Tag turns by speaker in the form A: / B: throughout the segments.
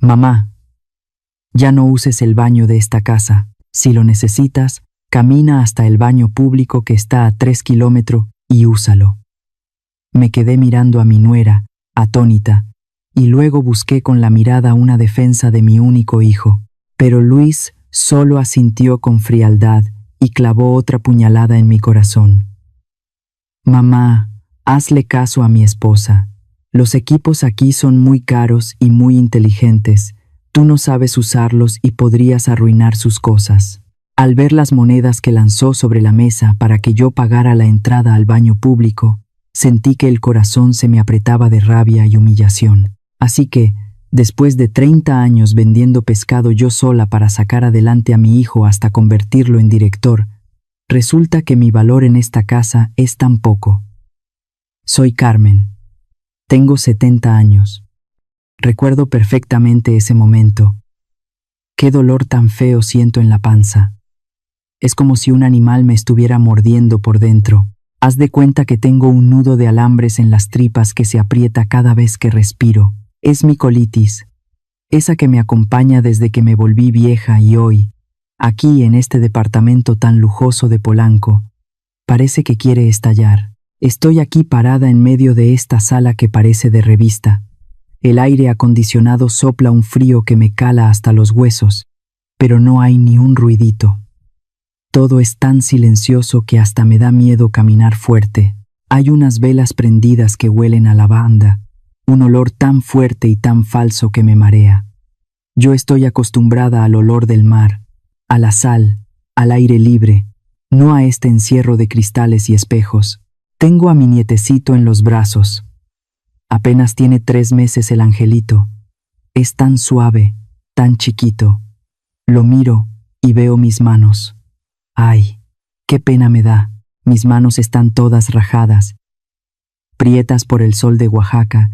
A: Mamá, ya no uses el baño de esta casa. Si lo necesitas, camina hasta el baño público que está a 3 kilómetros y úsalo. Me quedé mirando a mi nuera, atónita, y luego busqué con la mirada una defensa de mi único hijo. Pero Luis solo asintió con frialdad y clavó otra puñalada en mi corazón. Mamá, hazle caso a mi esposa. Los equipos aquí son muy caros y muy inteligentes. Tú no sabes usarlos y podrías arruinar sus cosas. Al ver las monedas que lanzó sobre la mesa para que yo pagara la entrada al baño público, sentí que el corazón se me apretaba de rabia y humillación. Así que, después de 30 años vendiendo pescado yo sola para sacar adelante a mi hijo hasta convertirlo en director, resulta que mi valor en esta casa es tan poco. Soy Carmen. Tengo 70 años. Recuerdo perfectamente ese momento. Qué dolor tan feo siento en la panza. Es como si un animal me estuviera mordiendo por dentro. Haz de cuenta que tengo un nudo de alambres en las tripas que se aprieta cada vez que respiro. Es mi colitis, esa que me acompaña desde que me volví vieja y hoy, aquí en este departamento tan lujoso de Polanco, parece que quiere estallar. Estoy aquí parada en medio de esta sala que parece de revista. El aire acondicionado sopla un frío que me cala hasta los huesos, pero no hay ni un ruidito. Todo es tan silencioso que hasta me da miedo caminar fuerte. Hay unas velas prendidas que huelen a lavanda, un olor tan fuerte y tan falso que me marea. Yo estoy acostumbrada al olor del mar, a la sal, al aire libre, no a este encierro de cristales y espejos. Tengo a mi nietecito en los brazos. Apenas tiene 3 meses el angelito. Es tan suave, tan chiquito. Lo miro y veo mis manos. ¡Ay! ¡Qué pena me da! Mis manos están todas rajadas, prietas por el sol de Oaxaca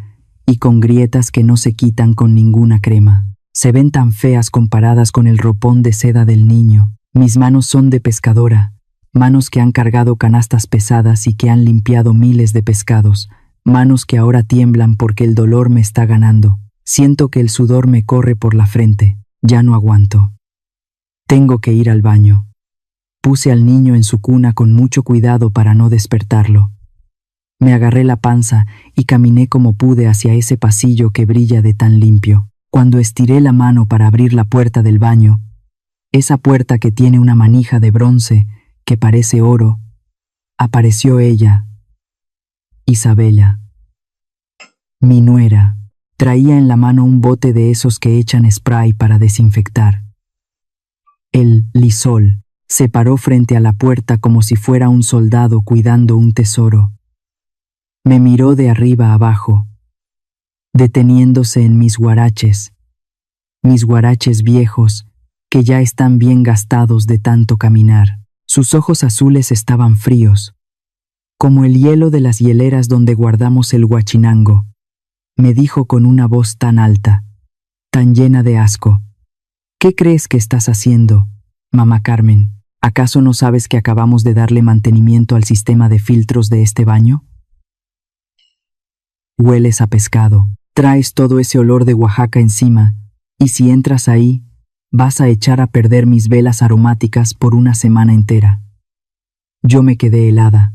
A: y con grietas que no se quitan con ninguna crema. Se ven tan feas comparadas con el ropón de seda del niño. Mis manos son de pescadora, manos que han cargado canastas pesadas y que han limpiado miles de pescados, manos que ahora tiemblan porque el dolor me está ganando. Siento que el sudor me corre por la frente. Ya no aguanto. Tengo que ir al baño. Puse al niño en su cuna con mucho cuidado para no despertarlo. Me agarré la panza y caminé como pude hacia ese pasillo que brilla de tan limpio. Cuando estiré la mano para abrir la puerta del baño, esa puerta que tiene una manija de bronce que parece oro, apareció ella, Isabela. Mi nuera traía en la mano un bote de esos que echan spray para desinfectar. El Lisol se paró frente a la puerta como si fuera un soldado cuidando un tesoro. Me miró de arriba a abajo, deteniéndose en mis guaraches viejos que ya están bien gastados de tanto caminar. Sus ojos azules estaban fríos, como el hielo de las hieleras donde guardamos el huachinango. Me dijo con una voz tan alta, tan llena de asco: ¿Qué crees que estás haciendo, mamá Carmen? ¿Acaso no sabes que acabamos de darle mantenimiento al sistema de filtros de este baño? Hueles a pescado, traes todo ese olor de Oaxaca encima, y si entras ahí, vas a echar a perder mis velas aromáticas por una semana entera. Yo me quedé helada.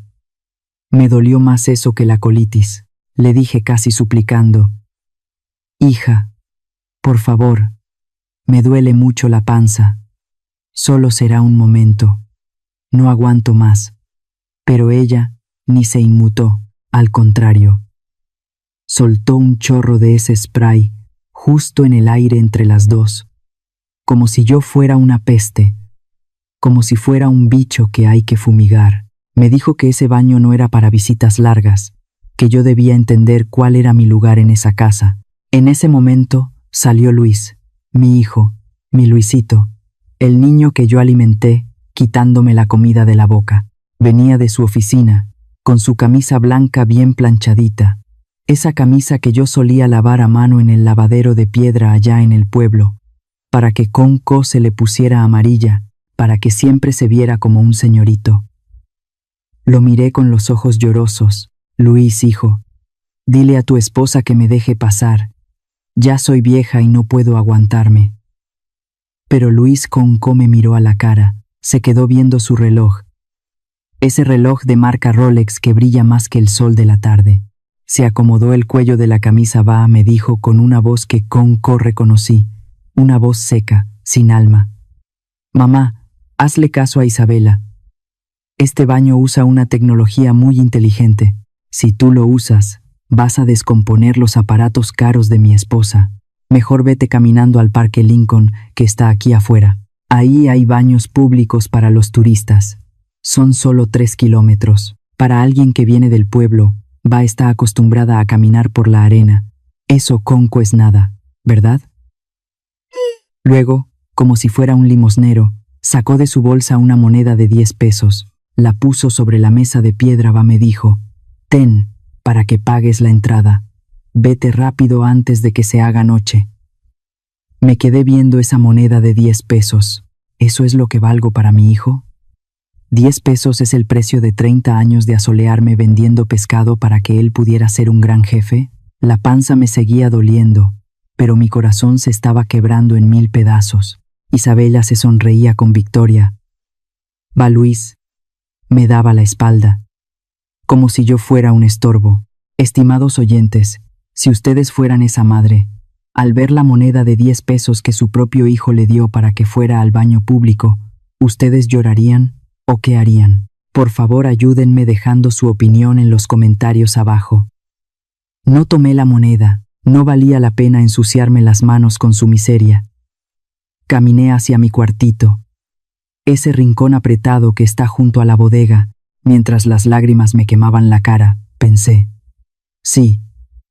A: Me dolió más eso que la colitis. Le dije casi suplicando: Hija, por favor, me duele mucho la panza. Solo será un momento. No aguanto más. Pero ella ni se inmutó, al contrario. Soltó un chorro de ese spray justo en el aire entre las dos, como si yo fuera una peste, como si fuera un bicho que hay que fumigar. Me dijo que ese baño no era para visitas largas, que yo debía entender cuál era mi lugar en esa casa. En ese momento salió Luis, mi hijo, mi Luisito, el niño que yo alimenté quitándome la comida de la boca. Venía de su oficina, con su camisa blanca bien planchadita, esa camisa que yo solía lavar a mano en el lavadero de piedra allá en el pueblo, para que Conco se le pusiera amarilla, para que siempre se viera como un señorito. Lo miré con los ojos llorosos. Luis, hijo, dile a tu esposa que me deje pasar. Ya soy vieja y no puedo aguantarme. Pero Luis Conco me miró a la cara, se quedó viendo su reloj. Ese reloj de marca Rolex que brilla más que el sol de la tarde. Se acomodó el cuello de la camisa, me dijo con una voz que Conco reconocí, una voz seca, sin alma. Mamá, hazle caso a Isabela. Este baño usa una tecnología muy inteligente. Si tú lo usas, vas a descomponer los aparatos caros de mi esposa. Mejor vete caminando al Parque Lincoln, que está aquí afuera. Ahí hay baños públicos para los turistas. Son solo 3 kilómetros. Para alguien que viene del pueblo, está acostumbrada a caminar por la arena. Eso Conco es nada, ¿verdad? Luego, como si fuera un limosnero, sacó de su bolsa una moneda de 10 pesos, la puso sobre la mesa de piedra, me dijo, ten, para que pagues la entrada. Vete rápido antes de que se haga noche. Me quedé viendo esa moneda de 10 pesos. ¿Eso es lo que valgo para mi hijo? 10 pesos es el precio de 30 años de asolearme vendiendo pescado para que él pudiera ser un gran jefe. La panza me seguía doliendo, pero mi corazón se estaba quebrando en 1000 pedazos. Isabela se sonreía con victoria. Va Luis. Me daba la espalda, como si yo fuera un estorbo. Estimados oyentes, si ustedes fueran esa madre, al ver la moneda de 10 pesos que su propio hijo le dio para que fuera al baño público, ¿ustedes llorarían o qué harían? Por favor, ayúdenme dejando su opinión en los comentarios abajo. No tomé la moneda, no valía la pena ensuciarme las manos con su miseria. Caminé hacia mi cuartito, ese rincón apretado que está junto a la bodega. Mientras las lágrimas me quemaban la cara, pensé, sí,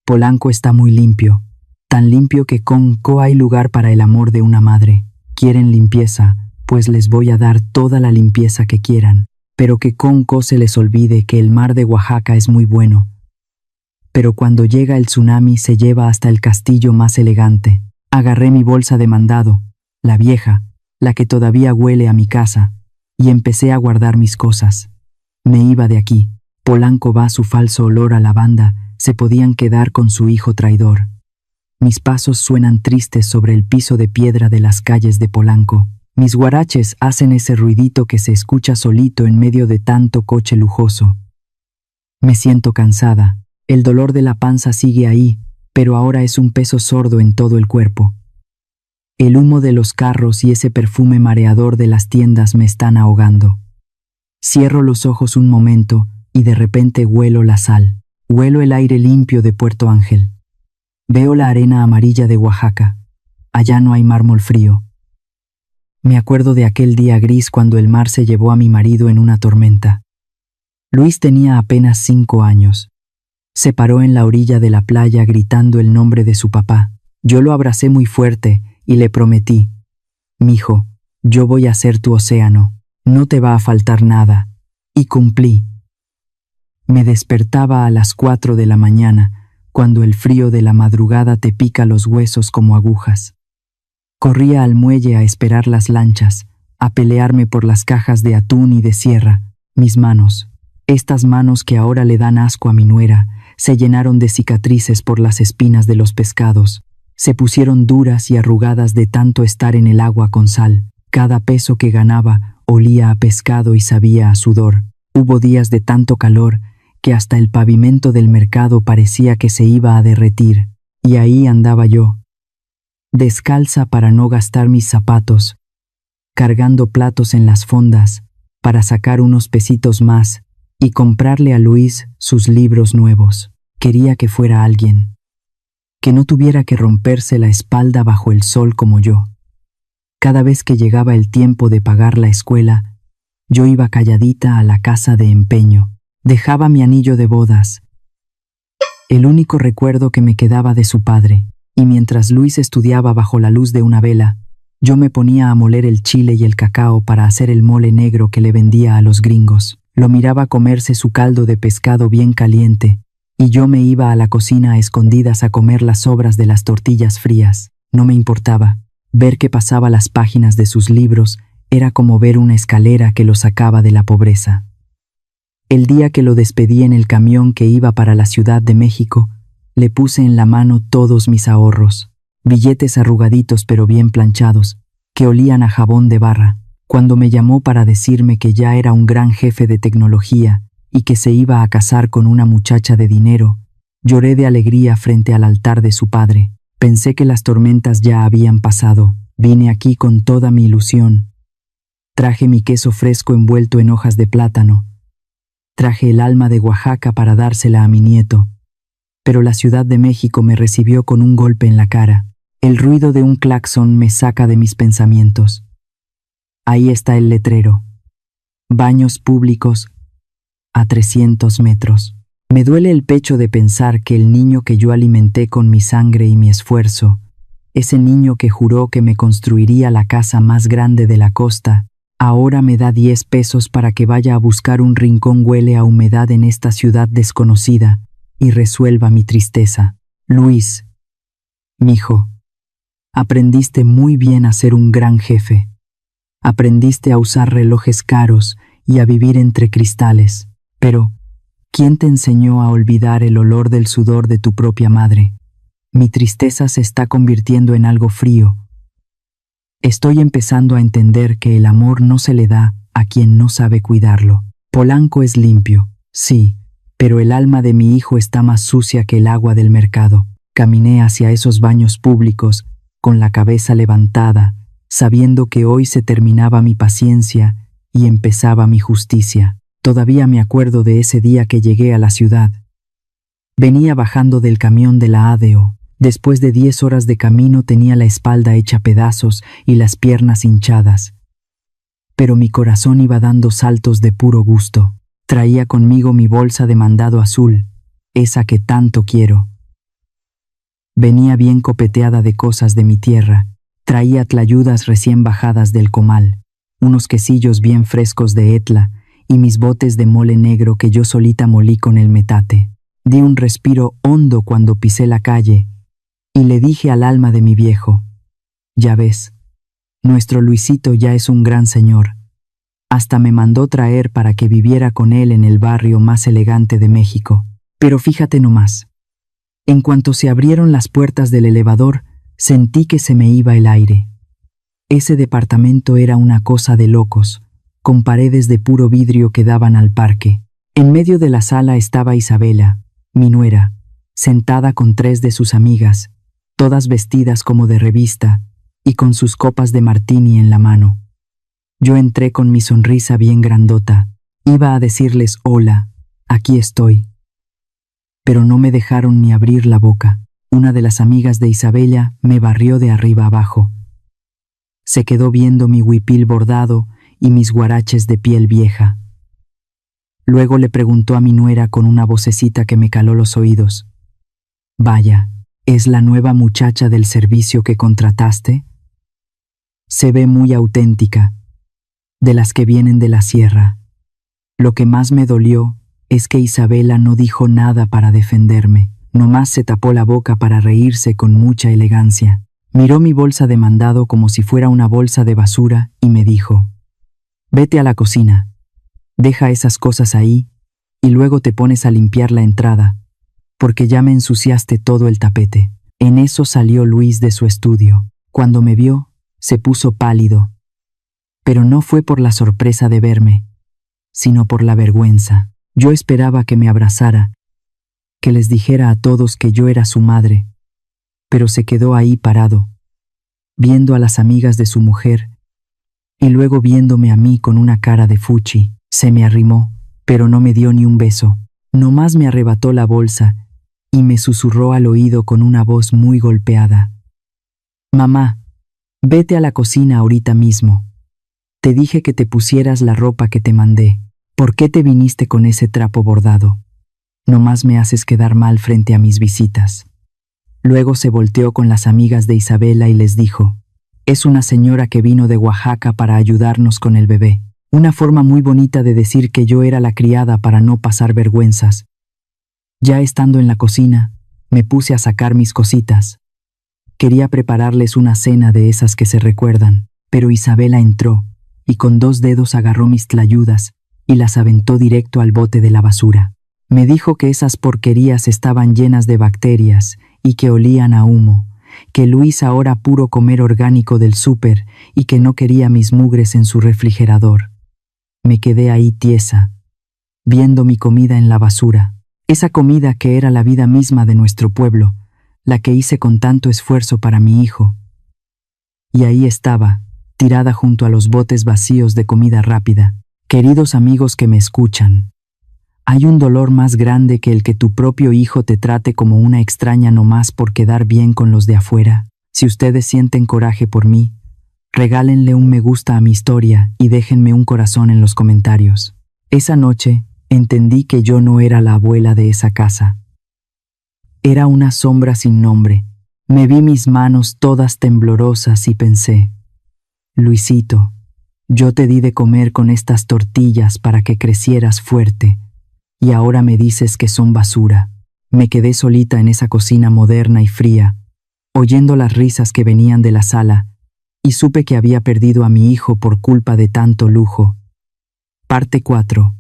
A: Polanco está muy limpio, tan limpio que Conco hay lugar para el amor de una madre. ¿Quieren limpieza? Pues les voy a dar toda la limpieza que quieran, pero que Conco se les olvide que el mar de Oaxaca es muy bueno. Pero cuando llega el tsunami se lleva hasta el castillo más elegante. Agarré mi bolsa de mandado, la vieja, la que todavía huele a mi casa, y empecé a guardar mis cosas. Me iba de aquí. Polanco su falso olor a lavanda, se podían quedar con su hijo traidor. Mis pasos suenan tristes sobre el piso de piedra de las calles de Polanco. Mis guaraches hacen ese ruidito que se escucha solito en medio de tanto coche lujoso. Me siento cansada. El dolor de la panza sigue ahí, pero ahora es un peso sordo en todo el cuerpo. El humo de los carros y ese perfume mareador de las tiendas me están ahogando. Cierro los ojos un momento y de repente huelo la sal. Huelo el aire limpio de Puerto Ángel. Veo la arena amarilla de Oaxaca. Allá no hay mármol frío. Me acuerdo de aquel día gris cuando el mar se llevó a mi marido en una tormenta. Luis tenía apenas 5 años. Se paró en la orilla de la playa gritando el nombre de su papá. Yo lo abracé muy fuerte y le prometí, «Mijo, yo voy a ser tu océano, no te va a faltar nada». Y cumplí. Me despertaba a las 4 de la mañana, cuando el frío de la madrugada te pica los huesos como agujas. Corría al muelle a esperar las lanchas, a pelearme por las cajas de atún y de sierra. Mis manos, estas manos que ahora le dan asco a mi nuera, se llenaron de cicatrices por las espinas de los pescados. Se pusieron duras y arrugadas de tanto estar en el agua con sal. Cada peso que ganaba olía a pescado y sabía a sudor. Hubo días de tanto calor que hasta el pavimento del mercado parecía que se iba a derretir. Y ahí andaba yo, descalza para no gastar mis zapatos, cargando platos en las fondas para sacar unos pesitos más y comprarle a Luis sus libros nuevos. Quería que fuera alguien, que no tuviera que romperse la espalda bajo el sol como yo. Cada vez que llegaba el tiempo de pagar la escuela, yo iba calladita a la casa de empeño, dejaba mi anillo de bodas, el único recuerdo que me quedaba de su padre, y mientras Luis estudiaba bajo la luz de una vela, yo me ponía a moler el chile y el cacao para hacer el mole negro que le vendía a los gringos. Lo miraba comerse su caldo de pescado bien caliente, y yo me iba a la cocina a escondidas a comer las sobras de las tortillas frías. No me importaba. Ver que pasaba las páginas de sus libros era como ver una escalera que lo sacaba de la pobreza. El día que lo despedí en el camión que iba para la Ciudad de México, le puse en la mano todos mis ahorros. billetes arrugaditos pero bien planchados, que olían a jabón de barra. Cuando me llamó para decirme que ya era un gran jefe de tecnología y que se iba a casar con una muchacha de dinero, lloré de alegría frente al altar de su padre. Pensé que las tormentas ya habían pasado. Vine aquí con toda mi ilusión. Traje mi queso fresco envuelto en hojas de plátano. Traje el alma de Oaxaca para dársela a mi nieto. Pero la Ciudad de México me recibió con un golpe en la cara. El ruido de un claxon me saca de mis pensamientos. Ahí está el letrero. Baños públicos a 300 metros. Me duele el pecho de pensar que el niño que yo alimenté con mi sangre y mi esfuerzo, ese niño que juró que me construiría la casa más grande de la costa, ahora me da 10 pesos para que vaya a buscar un rincón huele a humedad en esta ciudad desconocida y resuelva mi tristeza. Luis, mijo, aprendiste muy bien a ser un gran jefe. Aprendiste a usar relojes caros y a vivir entre cristales, pero ¿quién te enseñó a olvidar el olor del sudor de tu propia madre? Mi tristeza se está convirtiendo en algo frío. Estoy empezando a entender que el amor no se le da a quien no sabe cuidarlo. Polanco es limpio, sí, pero el alma de mi hijo está más sucia que el agua del mercado. Caminé hacia esos baños públicos, con la cabeza levantada, sabiendo que hoy se terminaba mi paciencia y empezaba mi justicia. Todavía me acuerdo de ese día que llegué a la ciudad. Venía bajando del camión de la ADO. Después de 10 horas de camino tenía la espalda hecha pedazos y las piernas hinchadas. Pero mi corazón iba dando saltos de puro gusto. Traía conmigo mi bolsa de mandado azul, esa que tanto quiero. Venía bien copeteada de cosas de mi tierra. Traía tlayudas recién bajadas del comal, unos quesillos bien frescos de Etla y mis botes de mole negro que yo solita molí con el metate. Di un respiro hondo cuando pisé la calle y le dije al alma de mi viejo, ya ves, nuestro Luisito ya es un gran señor. Hasta me mandó traer para que viviera con él en el barrio más elegante de México. Pero fíjate nomás, en cuanto se abrieron las puertas del elevador, sentí que se me iba el aire. Ese departamento era una cosa de locos, con paredes de puro vidrio que daban al parque. En medio de la sala estaba Isabela, mi nuera, sentada con 3 de sus amigas, todas vestidas como de revista y con sus copas de martini en la mano. Yo entré con mi sonrisa bien grandota. Iba a decirles hola, aquí estoy. Pero no me dejaron ni abrir la boca. Una de las amigas de Isabela me barrió de arriba abajo. Se quedó viendo mi huipil bordado y mis guaraches de piel vieja. Luego le preguntó a mi nuera con una vocecita que me caló los oídos. Vaya, ¿es la nueva muchacha del servicio que contrataste? Se ve muy auténtica, de las que vienen de la sierra. Lo que más me dolió es que Isabela no dijo nada para defenderme. Nomás se tapó la boca para reírse con mucha elegancia. Miró mi bolsa de mandado como si fuera una bolsa de basura y me dijo, vete a la cocina, deja esas cosas ahí y luego te pones a limpiar la entrada, porque ya me ensuciaste todo el tapete. En eso salió Luis de su estudio. Cuando me vio, se puso pálido. Pero no fue por la sorpresa de verme, sino por la vergüenza. Yo esperaba que me abrazara, que les dijera a todos que yo era su madre, pero se quedó ahí parado, viendo a las amigas de su mujer y luego viéndome a mí con una cara de fuchi. Se me arrimó, pero no me dio ni un beso. Nomás me arrebató la bolsa y me susurró al oído con una voz muy golpeada. Mamá, vete a la cocina ahorita mismo. Te dije que te pusieras la ropa que te mandé. ¿Por qué te viniste con ese trapo bordado? Nomás me haces quedar mal frente a mis visitas. Luego se volteó con las amigas de Isabela y les dijo, es una señora que vino de Oaxaca para ayudarnos con el bebé. Una forma muy bonita de decir que yo era la criada para no pasar vergüenzas. Ya estando en la cocina, me puse a sacar mis cositas. Quería prepararles una cena de esas que se recuerdan, pero Isabela entró y con 2 dedos agarró mis tlayudas y las aventó directo al bote de la basura. Me dijo que esas porquerías estaban llenas de bacterias y que olían a humo, que Luis ahora puro comer orgánico del súper y que no quería mis mugres en su refrigerador. Me quedé ahí tiesa, viendo mi comida en la basura, esa comida que era la vida misma de nuestro pueblo, la que hice con tanto esfuerzo para mi hijo. Y ahí estaba, tirada junto a los botes vacíos de comida rápida. Queridos amigos que me escuchan, hay un dolor más grande que el que tu propio hijo te trate como una extraña nomás por quedar bien con los de afuera. Si ustedes sienten coraje por mí, regálenle un me gusta a mi historia y déjenme un corazón en los comentarios. Esa noche, entendí que yo no era la abuela de esa casa. Era una sombra sin nombre. Me vi mis manos todas temblorosas y pensé, Luisito, yo te di de comer con estas tortillas para que crecieras fuerte, y ahora me dices que son basura. Me quedé solita en esa cocina moderna y fría, oyendo las risas que venían de la sala, y supe que había perdido a mi hijo por culpa de tanto lujo. Parte 4.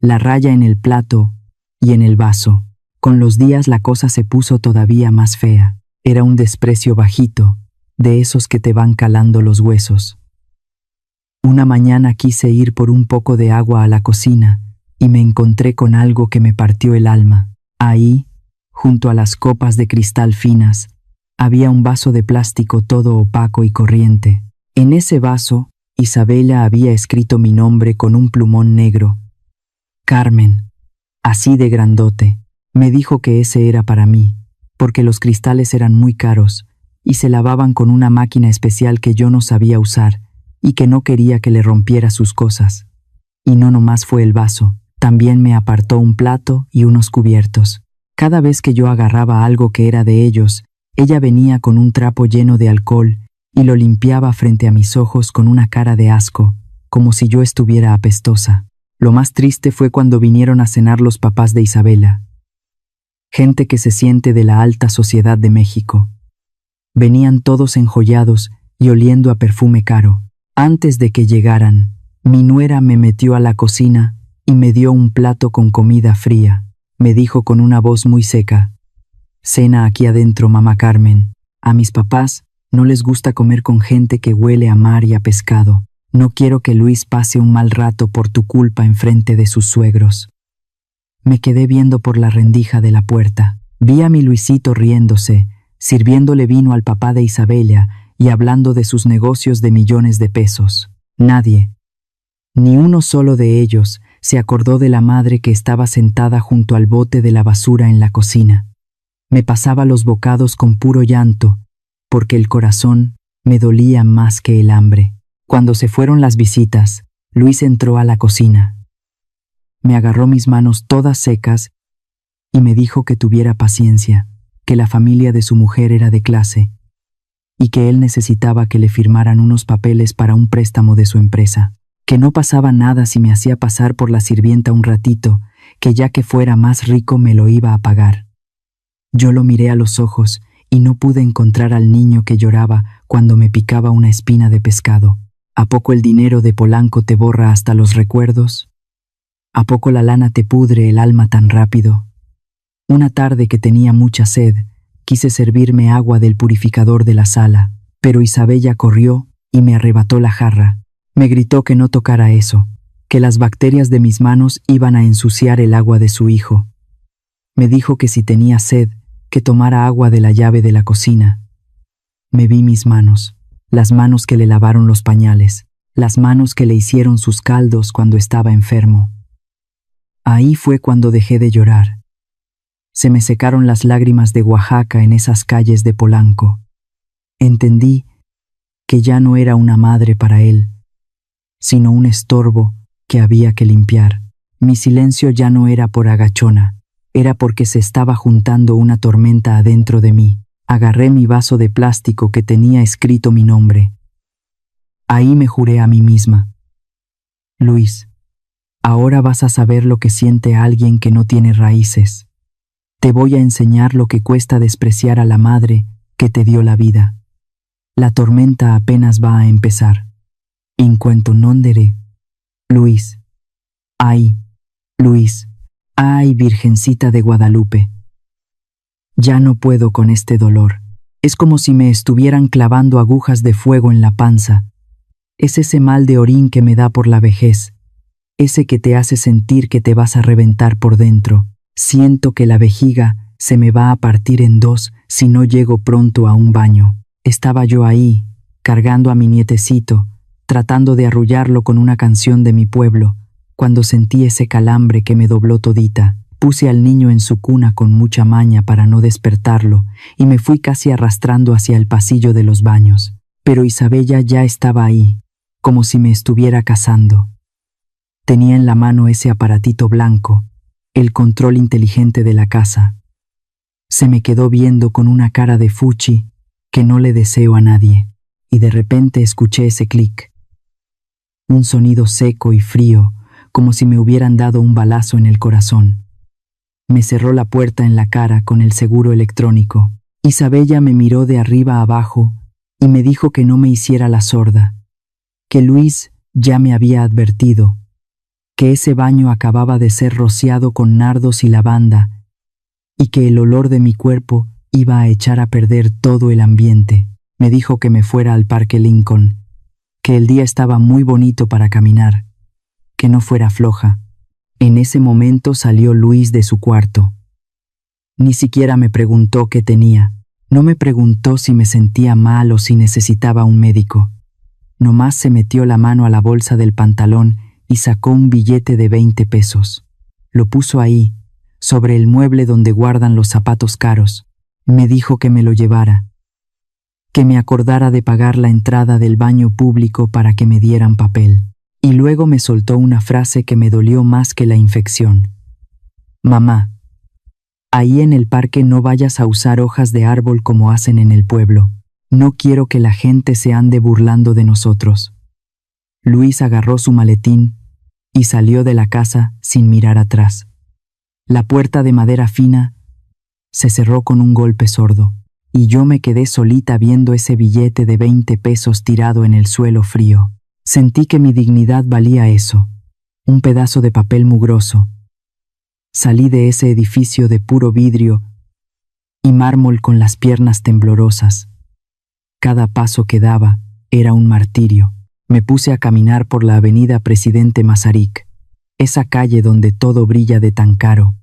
A: La raya en el plato y en el vaso. Con los días la cosa se puso todavía más fea. Era un desprecio bajito, de esos que te van calando los huesos. Una mañana quise ir por un poco de agua a la cocina y me encontré con algo que me partió el alma. Ahí, junto a las copas de cristal finas, había un vaso de plástico todo opaco y corriente. En ese vaso, Isabela había escrito mi nombre con un plumón negro. Carmen, así de grandote. Me dijo que ese era para mí, porque los cristales eran muy caros y se lavaban con una máquina especial que yo no sabía usar y que no quería que le rompiera sus cosas. Y no nomás fue el vaso, también me apartó un plato y unos cubiertos. Cada vez que yo agarraba algo que era de ellos, ella venía con un trapo lleno de alcohol y lo limpiaba frente a mis ojos con una cara de asco, como si yo estuviera apestosa. Lo más triste fue cuando vinieron a cenar los papás de Isabela. Gente que se siente de la alta sociedad de México. Venían todos enjollados y oliendo a perfume caro. Antes de que llegaran, mi nuera me metió a la cocina y me dio un plato con comida fría. Me dijo con una voz muy seca, «Cena aquí adentro, mamá Carmen. A mis papás no les gusta comer con gente que huele a mar y a pescado. No quiero que Luis pase un mal rato por tu culpa enfrente de sus suegros». Me quedé viendo por la rendija de la puerta. Vi a mi Luisito riéndose, sirviéndole vino al papá de Isabela y hablando de sus negocios de millones de pesos. Nadie, ni uno solo de ellos, se acordó de la madre que estaba sentada junto al bote de la basura en la cocina. Me pasaba los bocados con puro llanto, porque el corazón me dolía más que el hambre. Cuando se fueron las visitas, Luis entró a la cocina. Me agarró mis manos todas secas y me dijo que tuviera paciencia, que la familia de su mujer era de clase y que él necesitaba que le firmaran unos papeles para un préstamo de su empresa, que no pasaba nada si me hacía pasar por la sirvienta un ratito, que ya que fuera más rico me lo iba a pagar. Yo lo miré a los ojos y no pude encontrar al niño que lloraba cuando me picaba una espina de pescado. ¿A poco el dinero de Polanco te borra hasta los recuerdos? ¿A poco la lana te pudre el alma tan rápido? Una tarde que tenía mucha sed, quise servirme agua del purificador de la sala, pero Isabella corrió y me arrebató la jarra. Me gritó que no tocara eso, que las bacterias de mis manos iban a ensuciar el agua de su hijo. Me dijo que si tenía sed, que tomara agua de la llave de la cocina. Me vi mis manos, las manos que le lavaron los pañales, las manos que le hicieron sus caldos cuando estaba enfermo. Ahí fue cuando dejé de llorar. Se me secaron las lágrimas de Oaxaca en esas calles de Polanco. Entendí que ya no era una madre para él, sino un estorbo que había que limpiar. Mi silencio ya no era por agachona, era porque se estaba juntando una tormenta adentro de mí. Agarré mi vaso de plástico que tenía escrito mi nombre. Ahí me juré a mí misma. Luis, ahora vas a saber lo que siente alguien que no tiene raíces. Te voy a enseñar lo que cuesta despreciar a la madre que te dio la vida. La tormenta apenas va a empezar. In cuanto non dere. Luis. Ay, Luis. Ay, Virgencita de Guadalupe. Ya no puedo con este dolor. Es como si me estuvieran clavando agujas de fuego en la panza. Es ese mal de orín que me da por la vejez, ese que te hace sentir que te vas a reventar por dentro. Siento que la vejiga se me va a partir en dos si no llego pronto a un baño. Estaba yo ahí, cargando a mi nietecito, tratando de arrullarlo con una canción de mi pueblo, cuando sentí ese calambre que me dobló todita. Puse al niño en su cuna con mucha maña para no despertarlo y me fui casi arrastrando hacia el pasillo de los baños. Pero Isabella ya estaba ahí, como si me estuviera cazando. Tenía en la mano ese aparatito blanco, el control inteligente de la casa. Se me quedó viendo con una cara de fuchi que no le deseo a nadie, y de repente escuché ese clic. Un sonido seco y frío, como si me hubieran dado un balazo en el corazón. Me cerró la puerta en la cara con el seguro electrónico. Isabella me miró de arriba a abajo y me dijo que no me hiciera la sorda, que Luis ya me había advertido, que ese baño acababa de ser rociado con nardos y lavanda y que el olor de mi cuerpo iba a echar a perder todo el ambiente. Me dijo que me fuera al Parque Lincoln, que el día estaba muy bonito para caminar, que no fuera floja. En ese momento salió Luis de su cuarto. Ni siquiera me preguntó qué tenía. No me preguntó si me sentía mal o si necesitaba un médico. Nomás se metió la mano a la bolsa del pantalón y sacó un billete de 20 pesos. Lo puso ahí, sobre el mueble donde guardan los zapatos caros. Me dijo que me lo llevara, que me acordara de pagar la entrada del baño público para que me dieran papel. Y luego me soltó una frase que me dolió más que la infección. Mamá, ahí en el parque no vayas a usar hojas de árbol como hacen en el pueblo. No quiero que la gente se ande burlando de nosotros. Luis agarró su maletín y salió de la casa sin mirar atrás. La puerta de madera fina se cerró con un golpe sordo, y yo me quedé solita viendo ese billete de 20 pesos tirado en el suelo frío. Sentí que mi dignidad valía eso, un pedazo de papel mugroso. Salí de ese edificio de puro vidrio y mármol con las piernas temblorosas. Cada paso que daba era un martirio. Me puse a caminar por la avenida Presidente Masaryk, esa calle donde todo brilla de tan caro,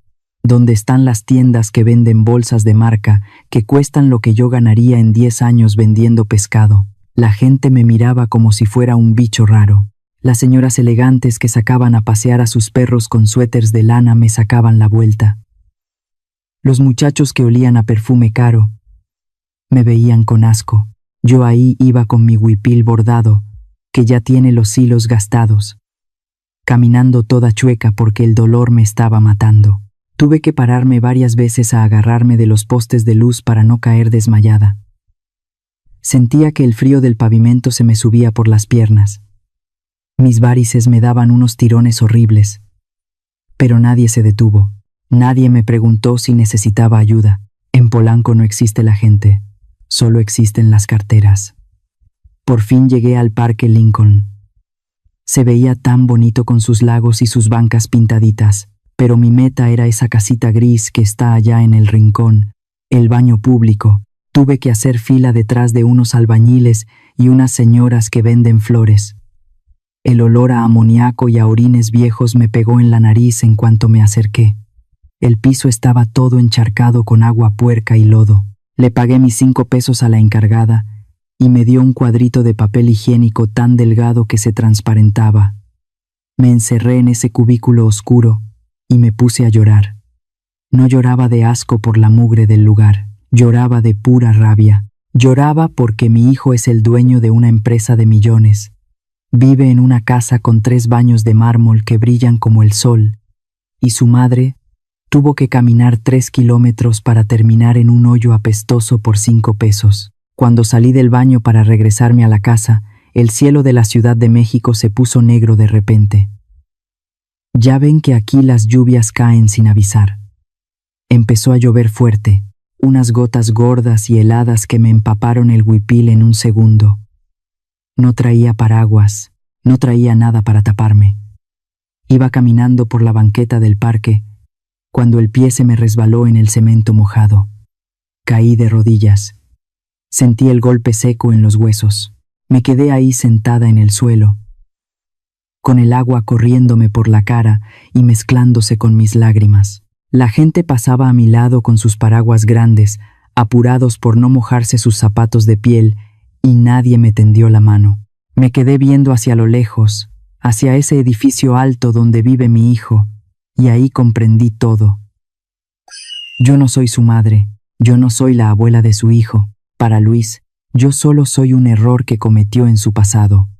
A: donde están las tiendas que venden bolsas de marca que cuestan lo que yo ganaría en 10 años vendiendo pescado. La gente me miraba como si fuera un bicho raro. Las señoras elegantes que sacaban a pasear a sus perros con suéteres de lana me sacaban la vuelta. Los muchachos que olían a perfume caro me veían con asco. Yo ahí iba con mi huipil bordado, que ya tiene los hilos gastados, caminando toda chueca porque el dolor me estaba matando. Tuve que pararme varias veces a agarrarme de los postes de luz para no caer desmayada. Sentía que el frío del pavimento se me subía por las piernas. Mis várices me daban unos tirones horribles. Pero nadie se detuvo. Nadie me preguntó si necesitaba ayuda. En Polanco no existe la gente, solo existen las carteras. Por fin llegué al Parque Lincoln. Se veía tan bonito con sus lagos y sus bancas pintaditas, pero mi meta era esa casita gris que está allá en el rincón, el baño público. Tuve que hacer fila detrás de unos albañiles y unas señoras que venden flores. El olor a amoníaco y a orines viejos me pegó en la nariz en cuanto me acerqué. El piso estaba todo encharcado con agua puerca y lodo. Le pagué mis 5 pesos a la encargada y me dio un cuadrito de papel higiénico tan delgado que se transparentaba. Me encerré en ese cubículo oscuro y me puse a llorar. No lloraba de asco por la mugre del lugar. Lloraba de pura rabia. Lloraba porque mi hijo es el dueño de una empresa de millones. Vive en una casa con 3 baños de mármol que brillan como el sol, y su madre tuvo que caminar 3 kilómetros para terminar en un hoyo apestoso por 5 pesos. Cuando salí del baño para regresarme a la casa, el cielo de la Ciudad de México se puso negro de repente. Ya ven que aquí las lluvias caen sin avisar. Empezó a llover fuerte. Unas gotas gordas y heladas que me empaparon el huipil en un segundo. No traía paraguas, no traía nada para taparme. Iba caminando por la banqueta del parque, cuando el pie se me resbaló en el cemento mojado. Caí de rodillas. Sentí el golpe seco en los huesos. Me quedé ahí sentada en el suelo, con el agua corriéndome por la cara y mezclándose con mis lágrimas. La gente pasaba a mi lado con sus paraguas grandes, apurados por no mojarse sus zapatos de piel, y nadie me tendió la mano. Me quedé viendo hacia lo lejos, hacia ese edificio alto donde vive mi hijo, y ahí comprendí todo. Yo no soy su madre, yo no soy la abuela de su hijo. Para Luis, yo solo soy un error que cometió en su pasado,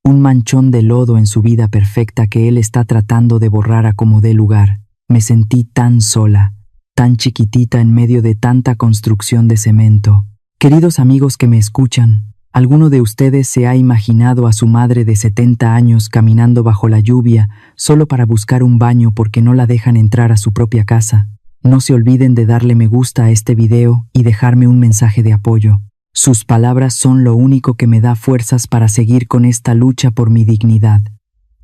A: un manchón de lodo en su vida perfecta que él está tratando de borrar a como dé lugar. Me sentí tan sola, tan chiquitita en medio de tanta construcción de cemento. Queridos amigos que me escuchan, ¿alguno de ustedes se ha imaginado a su madre de 70 años caminando bajo la lluvia solo para buscar un baño porque no la dejan entrar a su propia casa? No se olviden de darle me gusta a este video y dejarme un mensaje de apoyo. Sus palabras son lo único que me da fuerzas para seguir con esta lucha por mi dignidad.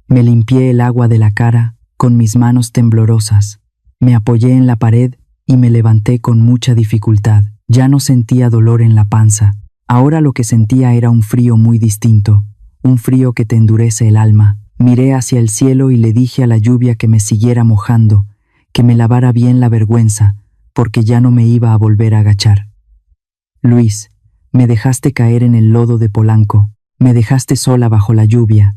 A: Me limpié el agua de la cara con mis manos temblorosas. Me apoyé en la pared y me levanté con mucha dificultad. Ya no sentía dolor en la panza. Ahora lo que sentía era un frío muy distinto, un frío que te endurece el alma. Miré hacia el cielo y le dije a la lluvia que me siguiera mojando, que me lavara bien la vergüenza, porque ya no me iba a volver a agachar. Luis, me dejaste caer en el lodo de Polanco, me dejaste sola bajo la lluvia.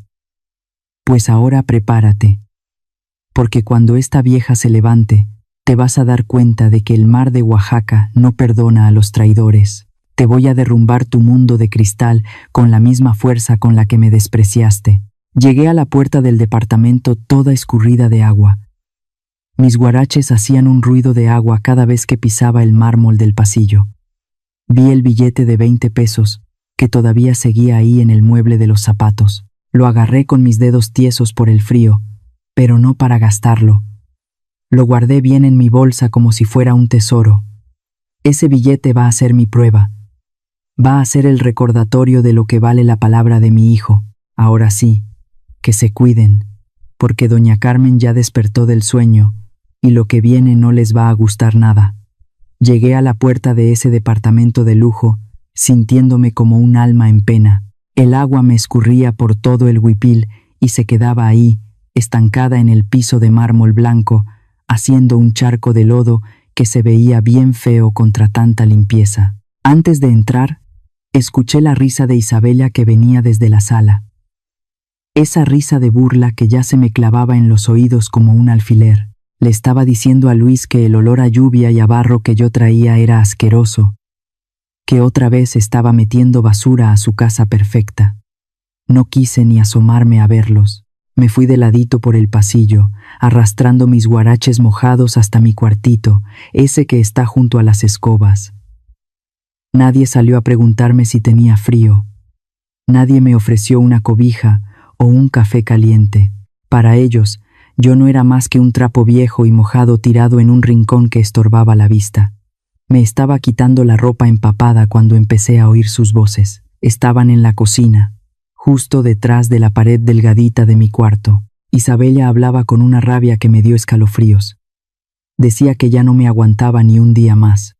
A: Pues ahora prepárate, porque cuando esta vieja se levante, te vas a dar cuenta de que el mar de Oaxaca no perdona a los traidores. Te voy a derrumbar tu mundo de cristal con la misma fuerza con la que me despreciaste. Llegué a la puerta del departamento toda escurrida de agua. Mis guaraches hacían un ruido de agua cada vez que pisaba el mármol del pasillo. Vi el billete de 20 pesos, que todavía seguía ahí en el mueble de los zapatos. Lo agarré con mis dedos tiesos por el frío, pero no para gastarlo. Lo guardé bien en mi bolsa como si fuera un tesoro. Ese billete va a ser mi prueba. Va a ser el recordatorio de lo que vale la palabra de mi hijo. Ahora sí, que se cuiden, porque doña Carmen ya despertó del sueño, y lo que viene no les va a gustar nada. Llegué a la puerta de ese departamento de lujo, sintiéndome como un alma en pena. El agua me escurría por todo el huipil y se quedaba ahí, estancada en el piso de mármol blanco, haciendo un charco de lodo que se veía bien feo contra tanta limpieza. Antes de entrar, escuché la risa de Isabela que venía desde la sala. Esa risa de burla que ya se me clavaba en los oídos como un alfiler. Le estaba diciendo a Luis que el olor a lluvia y a barro que yo traía era asqueroso, que otra vez estaba metiendo basura a su casa perfecta. No quise ni asomarme a verlos. Me fui de ladito por el pasillo, arrastrando mis guaraches mojados hasta mi cuartito, ese que está junto a las escobas. Nadie salió a preguntarme si tenía frío. Nadie me ofreció una cobija o un café caliente. Para ellos, yo no era más que un trapo viejo y mojado tirado en un rincón que estorbaba la vista. Me estaba quitando la ropa empapada cuando empecé a oír sus voces. Estaban en la cocina, justo detrás de la pared delgadita de mi cuarto. Isabela hablaba con una rabia que me dio escalofríos. Decía que ya no me aguantaba ni un día más,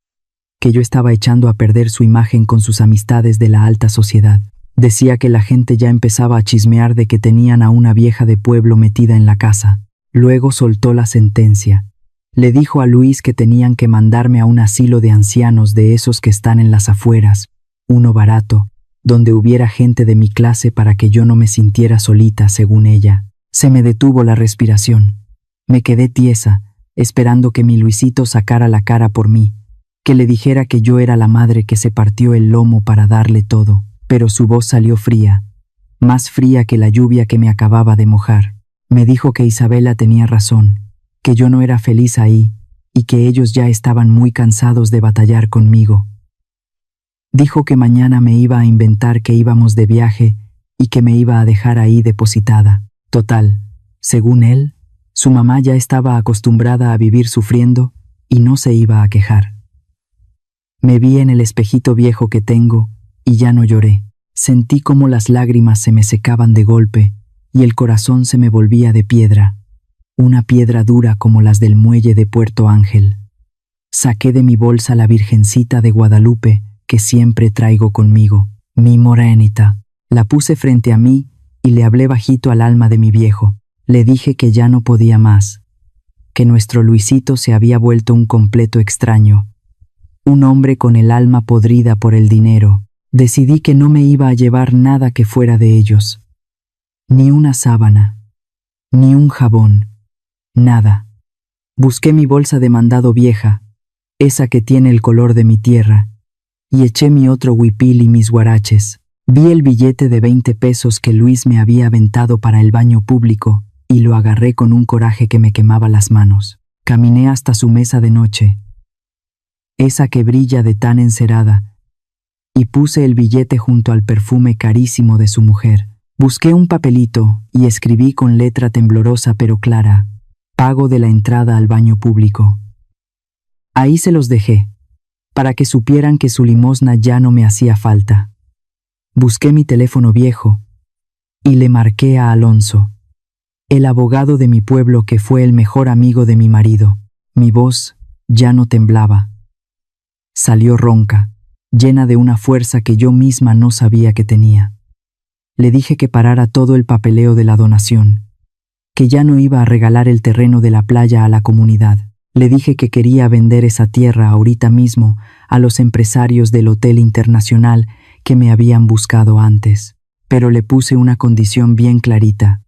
A: que yo estaba echando a perder su imagen con sus amistades de la alta sociedad. Decía que la gente ya empezaba a chismear de que tenían a una vieja de pueblo metida en la casa. Luego soltó la sentencia. Le dijo a Luis que tenían que mandarme a un asilo de ancianos de esos que están en las afueras, uno barato, donde hubiera gente de mi clase para que yo no me sintiera solita, según ella. Se me detuvo la respiración. Me quedé tiesa, esperando que mi Luisito sacara la cara por mí, que le dijera que yo era la madre que se partió el lomo para darle todo, pero su voz salió fría, más fría que la lluvia que me acababa de mojar. Me dijo que Isabela tenía razón, que yo no era feliz ahí y que ellos ya estaban muy cansados de batallar conmigo. Dijo que mañana me iba a inventar que íbamos de viaje y que me iba a dejar ahí depositada. Total, según él, su mamá ya estaba acostumbrada a vivir sufriendo y no se iba a quejar. Me vi en el espejito viejo que tengo y ya no lloré. Sentí como las lágrimas se me secaban de golpe y el corazón se me volvía de piedra, una piedra dura como las del muelle de Puerto Ángel. Saqué de mi bolsa la Virgencita de Guadalupe que siempre traigo conmigo, mi morenita. La puse frente a mí y le hablé bajito al alma de mi viejo. Le dije que ya no podía más, que nuestro Luisito se había vuelto un completo extraño, un hombre con el alma podrida por el dinero. Decidí que no me iba a llevar nada que fuera de ellos, ni una sábana, ni un jabón, nada. Busqué mi bolsa de mandado vieja, esa que tiene el color de mi tierra, y eché mi otro huipil y mis guaraches. Vi el billete de 20 pesos que Luis me había aventado para el baño público y lo agarré con un coraje que me quemaba las manos. Caminé hasta su mesa de noche, esa que brilla de tan encerada, y puse el billete junto al perfume carísimo de su mujer. Busqué un papelito y escribí con letra temblorosa pero clara: pago de la entrada al baño público. Ahí se los dejé, para que supieran que su limosna ya no me hacía falta. Busqué mi teléfono viejo y le marqué a Alonso, el abogado de mi pueblo que fue el mejor amigo de mi marido. Mi voz ya no temblaba. Salió ronca, llena de una fuerza que yo misma no sabía que tenía. Le dije que parara todo el papeleo de la donación, que ya no iba a regalar el terreno de la playa a la comunidad. Le dije que quería vender esa tierra ahorita mismo a los empresarios del Hotel Internacional que me habían buscado antes. Pero le puse una condición bien clarita.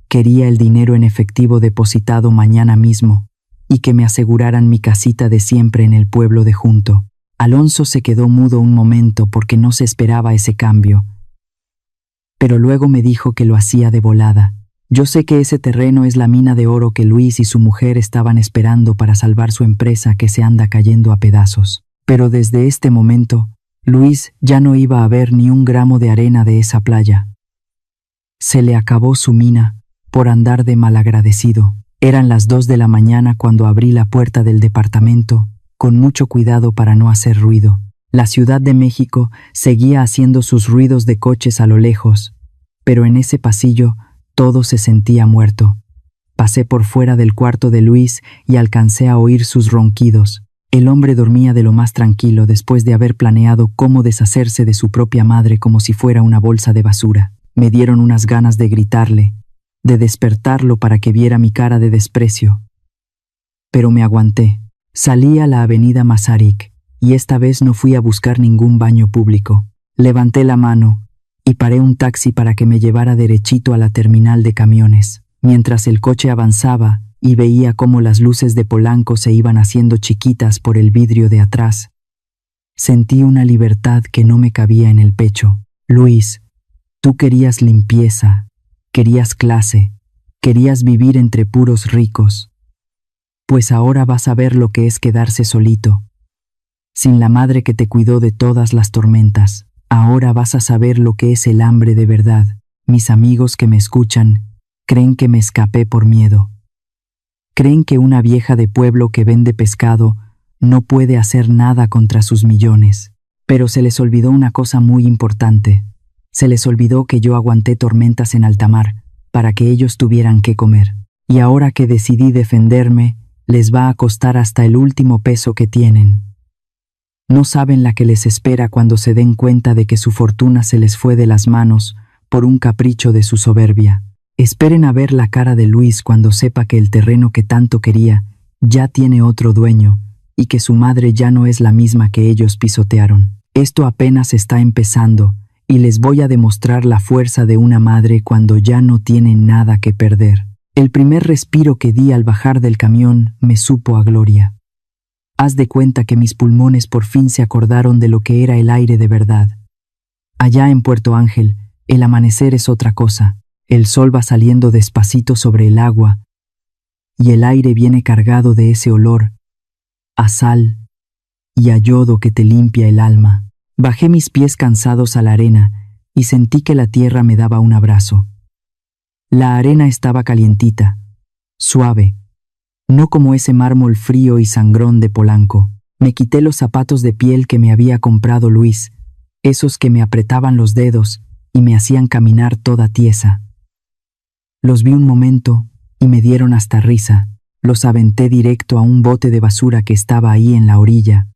A: Quería el dinero en efectivo depositado mañana mismo y que me aseguraran mi casita de siempre en el pueblo de Junto. Alonso se quedó mudo un momento porque no se esperaba ese cambio, pero luego me dijo que lo hacía de volada. Yo sé que ese terreno es la mina de oro que Luis y su mujer estaban esperando para salvar su empresa que se anda cayendo a pedazos. Pero desde este momento, Luis ya no iba a ver ni un gramo de arena de esa playa. Se le acabó su mina por andar de malagradecido. Eran las 2 de la mañana cuando abrí la puerta del departamento, con mucho cuidado para no hacer ruido. La Ciudad de México seguía haciendo sus ruidos de coches a lo lejos, pero en ese pasillo todo se sentía muerto. Pasé por fuera del cuarto de Luis y alcancé a oír sus ronquidos. El hombre dormía de lo más tranquilo después de haber planeado cómo deshacerse de su propia madre como si fuera una bolsa de basura. Me dieron unas ganas de gritarle, de despertarlo para que viera mi cara de desprecio. Pero me aguanté. Salí a la avenida Masaryk y esta vez no fui a buscar ningún baño público. Levanté la mano y paré un taxi para que me llevara derechito a la terminal de camiones. Mientras el coche avanzaba y veía cómo las luces de Polanco se iban haciendo chiquitas por el vidrio de atrás, sentí una libertad que no me cabía en el pecho. Luis, tú querías limpieza, querías clase, querías vivir entre puros ricos. Pues ahora vas a ver lo que es quedarse solito, sin la madre que te cuidó de todas las tormentas. Ahora vas a saber lo que es el hambre de verdad. Mis amigos que me escuchan creen que me escapé por miedo. Creen que una vieja de pueblo que vende pescado no puede hacer nada contra sus millones. Pero se les olvidó una cosa muy importante. Se les olvidó que yo aguanté tormentas en alta mar para que ellos tuvieran que comer. Y ahora que decidí defenderme, les va a costar hasta el último peso que tienen. No saben la que les espera cuando se den cuenta de que su fortuna se les fue de las manos por un capricho de su soberbia. Esperen a ver la cara de Luis cuando sepa que el terreno que tanto quería ya tiene otro dueño y que su madre ya no es la misma que ellos pisotearon. Esto apenas está empezando y les voy a demostrar la fuerza de una madre cuando ya no tiene nada que perder. El primer respiro que di al bajar del camión me supo a gloria. Haz de cuenta que mis pulmones por fin se acordaron de lo que era el aire de verdad. Allá en Puerto Ángel, el amanecer es otra cosa. El sol va saliendo despacito sobre el agua y el aire viene cargado de ese olor a sal y a yodo que te limpia el alma. Bajé mis pies cansados a la arena y sentí que la tierra me daba un abrazo. La arena estaba calientita, suave, no como ese mármol frío y sangrón de Polanco. Me quité los zapatos de piel que me había comprado Luis, esos que me apretaban los dedos y me hacían caminar toda tiesa. Los vi un momento y me dieron hasta risa. Los aventé directo a un bote de basura que estaba ahí en la orilla.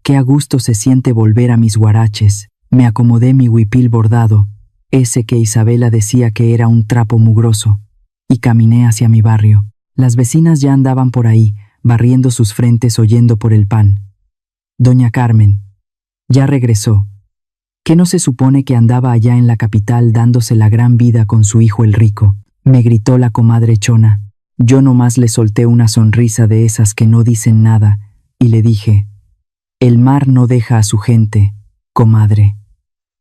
A: Qué a gusto se siente volver a mis huaraches. Me acomodé mi huipil bordado, ese que Isabela decía que era un trapo mugroso, y caminé hacia mi barrio. Las vecinas ya andaban por ahí, barriendo sus frentes oyendo por el pan. Doña Carmen. Ya regresó. ¿Qué no se supone que andaba allá en la capital dándose la gran vida con su hijo el rico? Me gritó la comadre Chona. Yo nomás le solté una sonrisa de esas que no dicen nada, y le dije: el mar no deja a su gente, comadre.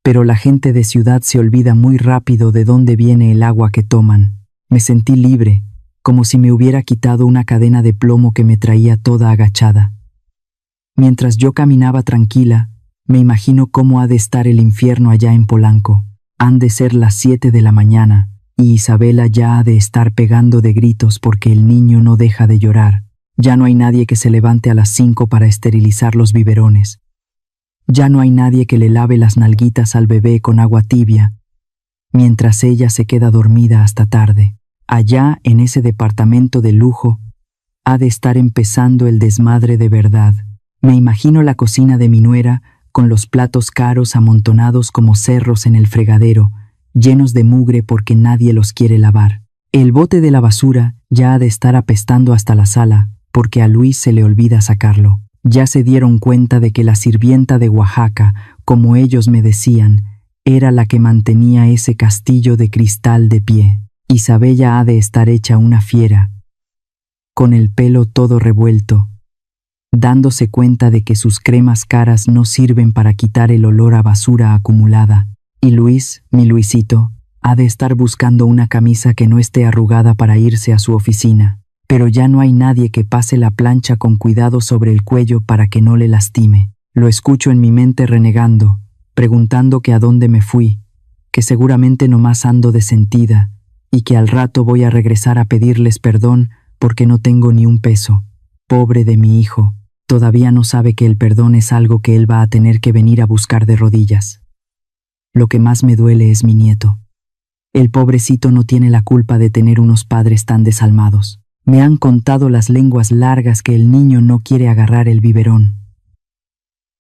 A: Pero la gente de ciudad se olvida muy rápido de dónde viene el agua que toman. Me sentí libre, como si me hubiera quitado una cadena de plomo que me traía toda agachada. Mientras yo caminaba tranquila, me imagino cómo ha de estar el infierno allá en Polanco. Han de ser las 7 de la mañana, y Isabela ya ha de estar pegando de gritos porque el niño no deja de llorar. Ya no hay nadie que se levante a las 5 para esterilizar los biberones. Ya no hay nadie que le lave las nalguitas al bebé con agua tibia, mientras ella se queda dormida hasta tarde. Allá, en ese departamento de lujo, ha de estar empezando el desmadre de verdad. Me imagino la cocina de mi nuera, con los platos caros amontonados como cerros en el fregadero, llenos de mugre porque nadie los quiere lavar. El bote de la basura ya ha de estar apestando hasta la sala, porque a Luis se le olvida sacarlo. Ya se dieron cuenta de que la sirvienta de Oaxaca, como ellos me decían, era la que mantenía ese castillo de cristal de pie. Isabella ha de estar hecha una fiera, con el pelo todo revuelto, dándose cuenta de que sus cremas caras no sirven para quitar el olor a basura acumulada. Y Luis, mi Luisito, ha de estar buscando una camisa que no esté arrugada para irse a su oficina. Pero ya no hay nadie que pase la plancha con cuidado sobre el cuello para que no le lastime. Lo escucho en mi mente renegando, preguntando que a dónde me fui, que seguramente nomás ando de sentida, y que al rato voy a regresar a pedirles perdón porque no tengo ni un peso. Pobre de mi hijo, todavía no sabe que el perdón es algo que él va a tener que venir a buscar de rodillas. Lo que más me duele es mi nieto. El pobrecito no tiene la culpa de tener unos padres tan desalmados. Me han contado las lenguas largas que el niño no quiere agarrar el biberón.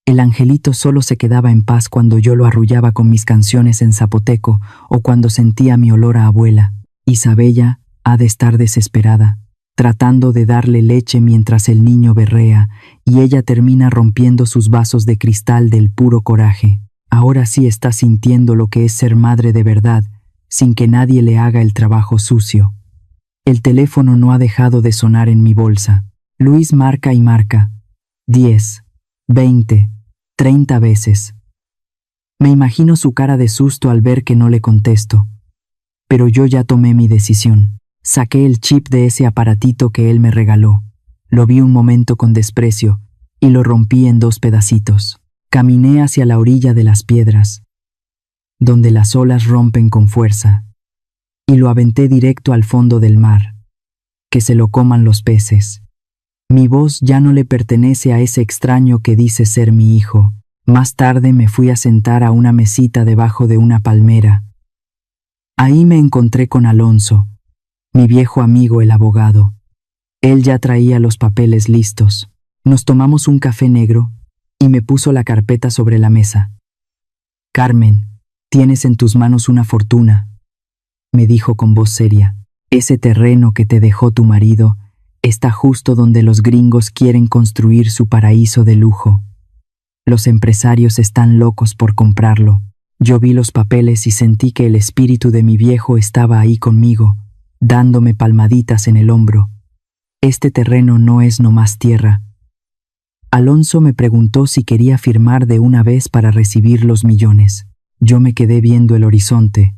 A: El angelito solo se quedaba en paz cuando yo lo arrullaba con mis canciones en zapoteco o cuando sentía mi olor a abuela. Isabella ha de estar desesperada, tratando de darle leche mientras el niño berrea, y ella termina rompiendo sus vasos de cristal del puro coraje. Ahora sí está sintiendo lo que es ser madre de verdad, sin que nadie le haga el trabajo sucio. El teléfono no ha dejado de sonar en mi bolsa. Luis marca y marca. 10, 20, 30 veces. Me imagino su cara de susto al ver que no le contesto. Pero yo ya tomé mi decisión. Saqué el chip de ese aparatito que él me regaló. Lo vi un momento con desprecio y lo rompí en 2 pedacitos. Caminé hacia la orilla de las piedras, donde las olas rompen con fuerza, y lo aventé directo al fondo del mar. Que se lo coman los peces. Mi voz ya no le pertenece a ese extraño que dice ser mi hijo. Más tarde me fui a sentar a una mesita debajo de una palmera. Ahí me encontré con Alonso, mi viejo amigo el abogado. Él ya traía los papeles listos. Nos tomamos un café negro y me puso la carpeta sobre la mesa. Carmen, tienes en tus manos una fortuna, me dijo con voz seria. Ese terreno que te dejó tu marido está justo donde los gringos quieren construir su paraíso de lujo. Los empresarios están locos por comprarlo. Yo vi los papeles y sentí que el espíritu de mi viejo estaba ahí conmigo, dándome palmaditas en el hombro. Este terreno no es nomás tierra. Alonso me preguntó si quería firmar de una vez para recibir los millones. Yo me quedé viendo el horizonte,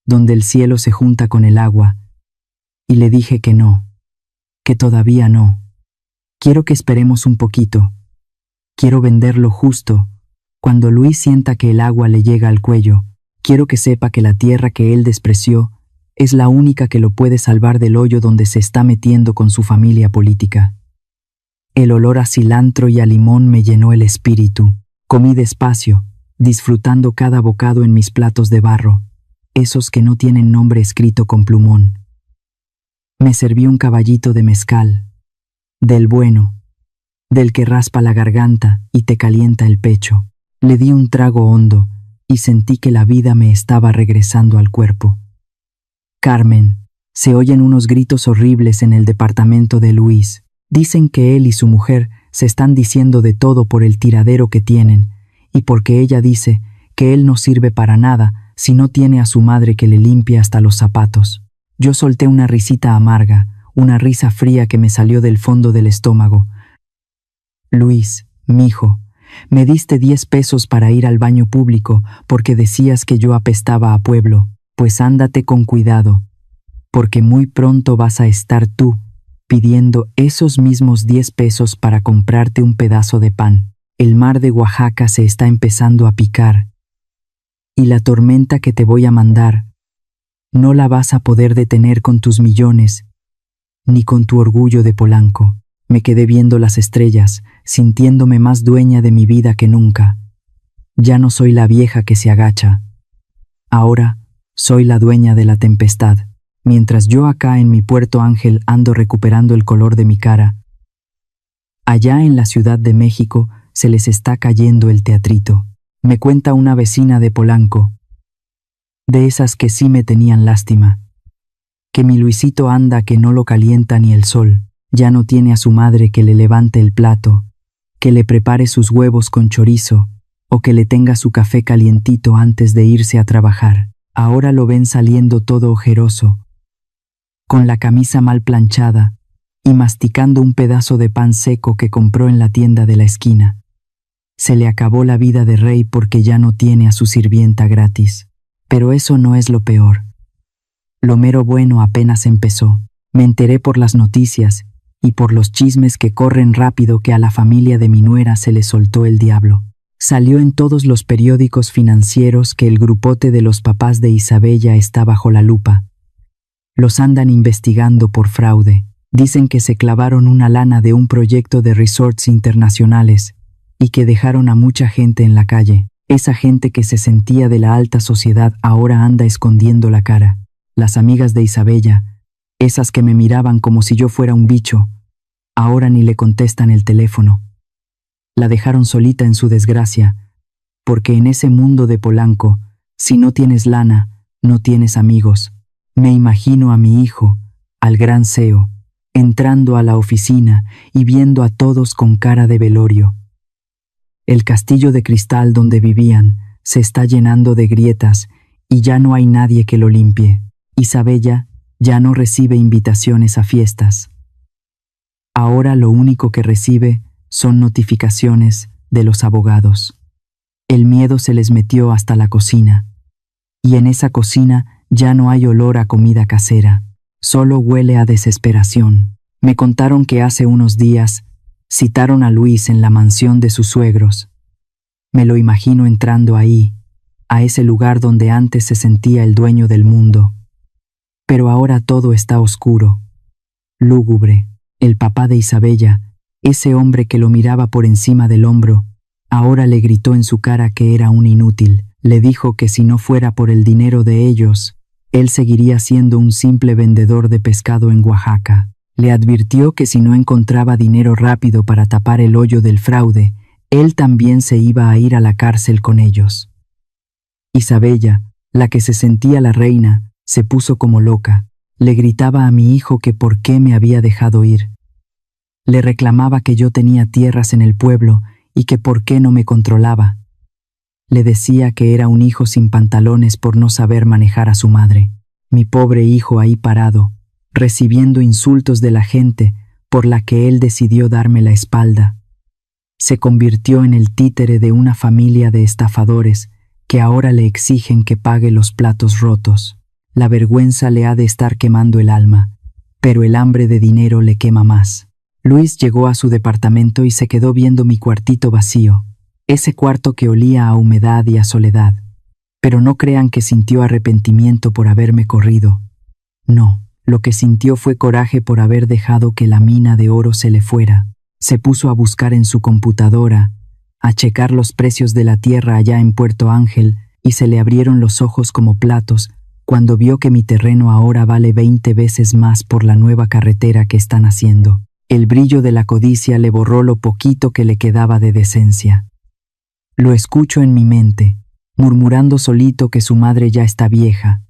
A: donde el cielo se junta con el agua, y le dije que no, que todavía no. Quiero que esperemos un poquito. Quiero venderlo justo, cuando Luis sienta que el agua le llega al cuello. Quiero que sepa que la tierra que él despreció es la única que lo puede salvar del hoyo donde se está metiendo con su familia política. El olor a cilantro y a limón me llenó el espíritu. Comí despacio, disfrutando cada bocado en mis platos de barro, esos que no tienen nombre escrito con plumón. Me serví un caballito de mezcal, del bueno, del que raspa la garganta y te calienta el pecho. Le di un trago hondo y sentí que la vida me estaba regresando al cuerpo. Carmen, se oyen unos gritos horribles en el departamento de Luis. Dicen que él y su mujer se están diciendo de todo por el tiradero que tienen, y porque ella dice que él no sirve para nada si no tiene a su madre que le limpie hasta los zapatos. Yo solté una risita amarga, una risa fría que me salió del fondo del estómago. Luis, mijo, me diste 10 pesos para ir al baño público porque decías que yo apestaba a pueblo. Pues ándate con cuidado, porque muy pronto vas a estar tú pidiendo esos mismos 10 pesos para comprarte un pedazo de pan. El mar de Oaxaca se está empezando a picar, y la tormenta que te voy a mandar no la vas a poder detener con tus millones, ni con tu orgullo de Polanco. Me quedé viendo las estrellas, sintiéndome más dueña de mi vida que nunca. Ya no soy la vieja que se agacha. Ahora soy la dueña de la tempestad. Mientras yo acá en mi Puerto Ángel ando recuperando el color de mi cara, allá en la Ciudad de México se les está cayendo el teatrito. Me cuenta una vecina de Polanco, de esas que sí me tenían lástima, que mi Luisito anda que no lo calienta ni el sol, ya no tiene a su madre que le levante el plato, que le prepare sus huevos con chorizo, o que le tenga su café calientito antes de irse a trabajar. Ahora lo ven saliendo todo ojeroso, con la camisa mal planchada y masticando un pedazo de pan seco que compró en la tienda de la esquina. Se le acabó la vida de rey porque ya no tiene a su sirvienta gratis. Pero eso no es lo peor. Lo mero bueno apenas empezó. Me enteré por las noticias y por los chismes que corren rápido que a la familia de mi nuera se le soltó el diablo. Salió en todos los periódicos financieros que el grupote de los papás de Isabella está bajo la lupa. Los andan investigando por fraude. Dicen que se clavaron una lana de un proyecto de resorts internacionales y que dejaron a mucha gente en la calle. Esa gente que se sentía de la alta sociedad ahora anda escondiendo la cara. Las amigas de Isabella, esas que me miraban como si yo fuera un bicho, ahora ni le contestan el teléfono. La dejaron solita en su desgracia, porque en ese mundo de Polanco, si no tienes lana, no tienes amigos. Me imagino a mi hijo, al gran CEO, entrando a la oficina y viendo a todos con cara de velorio. El castillo de cristal donde vivían se está llenando de grietas y ya no hay nadie que lo limpie. Isabella ya no recibe invitaciones a fiestas. Ahora lo único que recibe son notificaciones de los abogados. El miedo se les metió hasta la cocina, y en esa cocina ya no hay olor a comida casera, solo huele a desesperación. Me contaron que hace unos días citaron a Luis en la mansión de sus suegros. Me lo imagino entrando ahí, a ese lugar donde antes se sentía el dueño del mundo. Pero ahora todo está oscuro, lúgubre. El papá de Isabella, ese hombre que lo miraba por encima del hombro, ahora le gritó en su cara que era un inútil. Le dijo que si no fuera por el dinero de ellos, él seguiría siendo un simple vendedor de pescado en Oaxaca. Le advirtió que si no encontraba dinero rápido para tapar el hoyo del fraude, él también se iba a ir a la cárcel con ellos. Isabella, la que se sentía la reina, se puso como loca. Le gritaba a mi hijo que por qué me había dejado ir. Le reclamaba que yo tenía tierras en el pueblo y que por qué no me controlaba. Le decía que era un hijo sin pantalones por no saber manejar a su madre. Mi pobre hijo ahí parado, recibiendo insultos de la gente por la que él decidió darme la espalda. Se convirtió en el títere de una familia de estafadores que ahora le exigen que pague los platos rotos. La vergüenza le ha de estar quemando el alma, pero el hambre de dinero le quema más. Luis llegó a su departamento y se quedó viendo mi cuartito vacío, ese cuarto que olía a humedad y a soledad. Pero no crean que sintió arrepentimiento por haberme corrido. No, lo que sintió fue coraje por haber dejado que la mina de oro se le fuera. Se puso a buscar en su computadora, a checar los precios de la tierra allá en Puerto Ángel, y se le abrieron los ojos como platos cuando vio que mi terreno ahora vale 20 veces más por la nueva carretera que están haciendo. El brillo de la codicia le borró lo poquito que le quedaba de decencia. Lo escucho en mi mente, murmurando solito que su madre ya está vieja.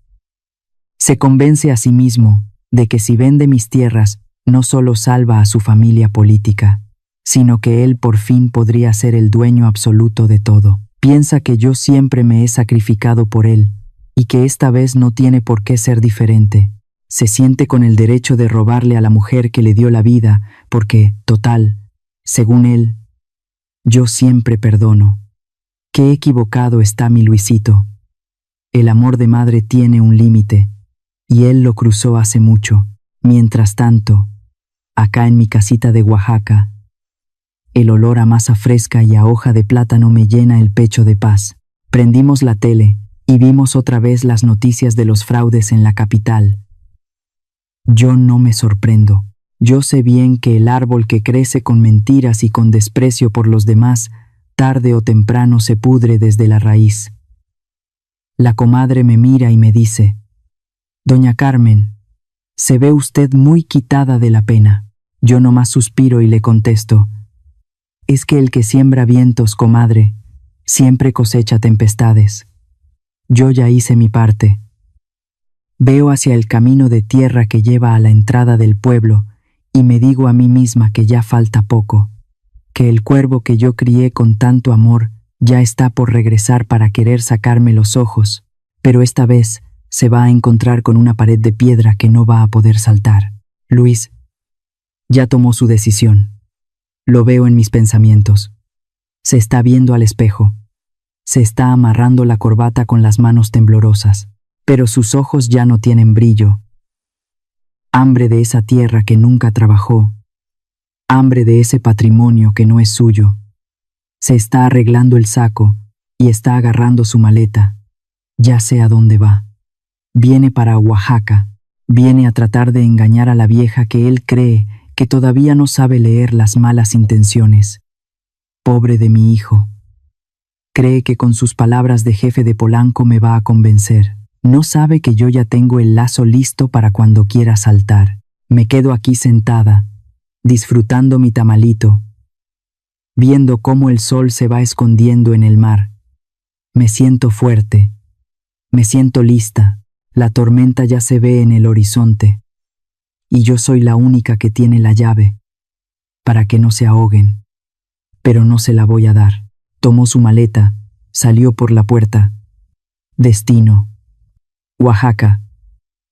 A: Se convence a sí mismo de que si vende mis tierras, no solo salva a su familia política, sino que él por fin podría ser el dueño absoluto de todo. Piensa que yo siempre me he sacrificado por él, y que esta vez no tiene por qué ser diferente. Se siente con el derecho de robarle a la mujer que le dio la vida, porque, total, según él, yo siempre perdono. Qué equivocado está mi Luisito. El amor de madre tiene un límite, y él lo cruzó hace mucho. Mientras tanto, acá en mi casita de Oaxaca, el olor a masa fresca y a hoja de plátano me llena el pecho de paz. Prendimos la tele y vimos otra vez las noticias de los fraudes en la capital. Yo no me sorprendo. Yo sé bien que el árbol que crece con mentiras y con desprecio por los demás, tarde o temprano se pudre desde la raíz. La comadre me mira y me dice: «Doña Carmen, se ve usted muy quitada de la pena». Yo nomás suspiro y le contesto: «Es que el que siembra vientos, comadre, siempre cosecha tempestades. Yo ya hice mi parte». Veo hacia el camino de tierra que lleva a la entrada del pueblo y me digo a mí misma que ya falta poco, que el cuervo que yo crié con tanto amor ya está por regresar para querer sacarme los ojos, pero esta vez se va a encontrar con una pared de piedra que no va a poder saltar. Luis ya tomó su decisión. Lo veo en mis pensamientos. Se está viendo al espejo. Se está amarrando la corbata con las manos temblorosas, pero sus ojos ya no tienen brillo. Hambre de esa tierra que nunca trabajó. Hambre de ese patrimonio que no es suyo. Se está arreglando el saco y está agarrando su maleta. Ya sé a dónde va. Viene para Oaxaca. Viene a tratar de engañar a la vieja que él cree que todavía no sabe leer las malas intenciones. Pobre de mi hijo. Cree que con sus palabras de jefe de Polanco me va a convencer. No sabe que yo ya tengo el lazo listo para cuando quiera saltar. Me quedo aquí sentada, disfrutando mi tamalito, viendo cómo el sol se va escondiendo en el mar. Me siento fuerte, me siento lista. La tormenta ya se ve en el horizonte, y yo soy la única que tiene la llave, para que no se ahoguen. Pero no se la voy a dar. Tomó su maleta, salió por la puerta. Destino. Oaxaca.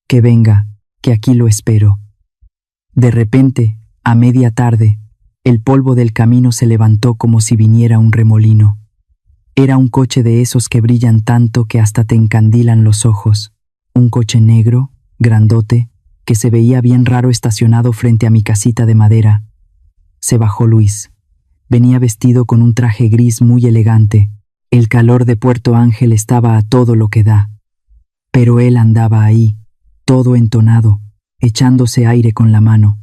A: Que venga, que aquí lo espero. De repente, a media tarde, el polvo del camino se levantó como si viniera un remolino. Era un coche de esos que brillan tanto que hasta te encandilan los ojos. Un coche negro, grandote, que se veía bien raro estacionado frente a mi casita de madera. Se bajó Luis. Venía vestido con un traje gris muy elegante. El calor de Puerto Ángel estaba a todo lo que da. Pero él andaba ahí, todo entonado, echándose aire con la mano.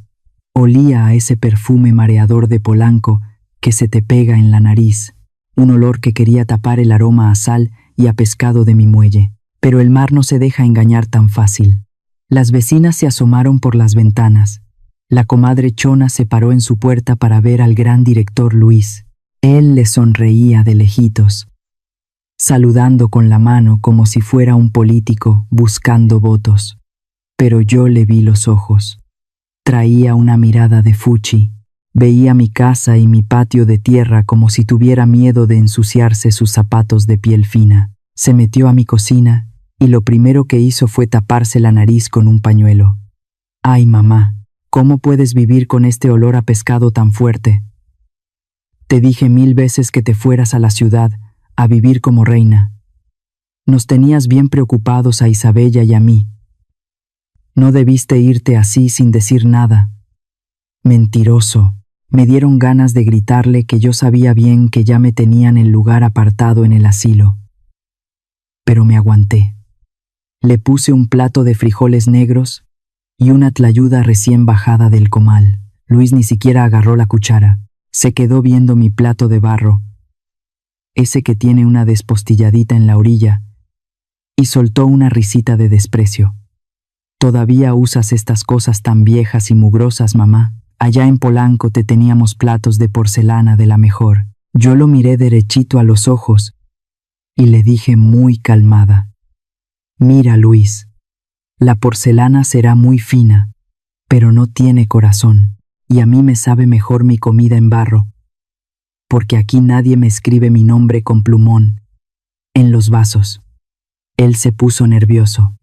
A: Olía a ese perfume mareador de Polanco que se te pega en la nariz, un olor que quería tapar el aroma a sal y a pescado de mi muelle. Pero el mar no se deja engañar tan fácil. Las vecinas se asomaron por las ventanas. La comadre Chona se paró en su puerta para ver al gran director Luis. Él le sonreía de lejitos, saludando con la mano como si fuera un político buscando votos. Pero yo le vi los ojos. Traía una mirada de fuchi. Veía mi casa y mi patio de tierra como si tuviera miedo de ensuciarse sus zapatos de piel fina. Se metió a mi cocina y lo primero que hizo fue taparse la nariz con un pañuelo. «Ay, mamá, ¿cómo puedes vivir con este olor a pescado tan fuerte? Te dije 1000 veces que te fueras a la ciudad, a vivir como reina. Nos tenías bien preocupados a Isabella y a mí. No debiste irte así sin decir nada». Mentiroso. Me dieron ganas de gritarle que yo sabía bien que ya me tenían el lugar apartado en el asilo. Pero me aguanté. Le puse un plato de frijoles negros y una tlayuda recién bajada del comal. Luis ni siquiera agarró la cuchara. Se quedó viendo mi plato de barro, ese que tiene una despostilladita en la orilla, y soltó una risita de desprecio. «¿Todavía usas estas cosas tan viejas y mugrosas, mamá?». allá en Polanco te teníamos platos de porcelana de la mejor. Yo lo miré derechito a los ojos y le dije muy calmada: mira, Luis, la porcelana será muy fina, pero no tiene corazón, y a mí me sabe mejor mi comida en barro, porque aquí nadie me escribe mi nombre con plumón en los vasos. Él se puso nervioso.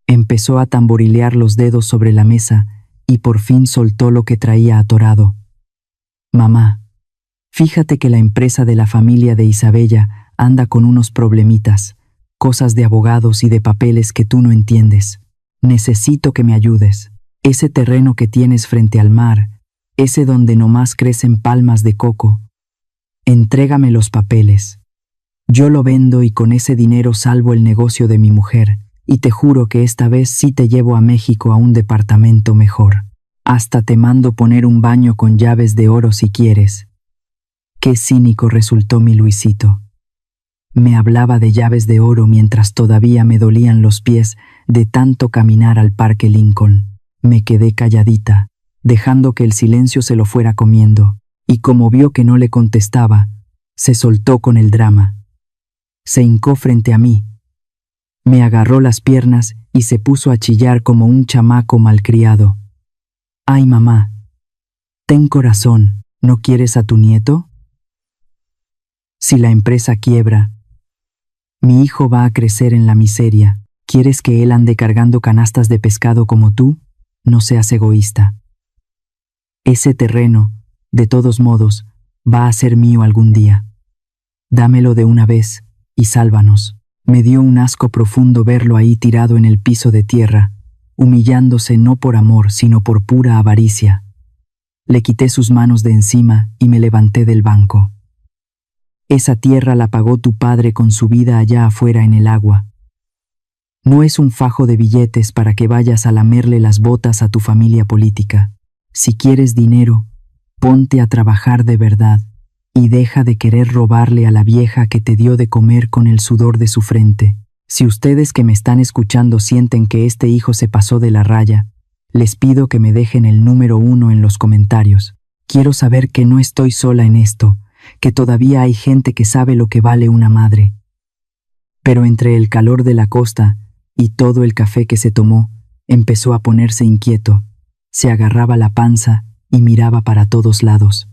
A: Empezó a tamborilear los dedos sobre la mesa y por fin soltó lo que traía atorado. Mamá, fíjate que la empresa de la familia de Isabella anda con unos problemitas, cosas de abogados y de papeles que tú no entiendes. Necesito que me ayudes. Ese terreno que tienes frente al mar, ese donde nomás crecen palmas de coco, entrégame los papeles. Yo lo vendo y con ese dinero salvo el negocio de mi mujer, y te juro que esta vez sí te llevo a México a un departamento mejor. Hasta te mando poner un baño con llaves de oro si quieres. Qué cínico resultó mi Luisito. Me hablaba de llaves de oro mientras todavía me dolían los pies de tanto caminar al Parque Lincoln. Me quedé calladita, dejando que el silencio se lo fuera comiendo, y como vio que no le contestaba, se soltó con el drama. Se hincó frente a mí, me agarró las piernas y se puso a chillar como un chamaco malcriado. Ay, mamá, ten corazón, ¿no quieres a tu nieto? Si la empresa quiebra, mi hijo va a crecer en la miseria. ¿Quieres que él ande cargando canastas de pescado como tú? No seas egoísta. Ese terreno, de todos modos, va a ser mío algún día. Dámelo de una vez y sálvanos. Me dio un asco profundo verlo ahí tirado en el piso de tierra, humillándose no por amor, sino por pura avaricia. Le quité sus manos de encima y me levanté del banco. Esa tierra la pagó tu padre con su vida allá afuera en el agua. No es un fajo de billetes para que vayas a lamerle las botas a tu familia política. Si quieres dinero, ponte a trabajar de verdad y deja de querer robarle a la vieja que te dio de comer con el sudor de su frente. Si ustedes que me están escuchando sienten que este hijo se pasó de la raya, les pido que me dejen el número 1 en los comentarios. Quiero saber que no estoy sola en esto, que todavía hay gente que sabe lo que vale una madre. Pero entre el calor de la costa y todo el café que se tomó, empezó a ponerse inquieto. Se agarraba la panza y miraba para todos lados.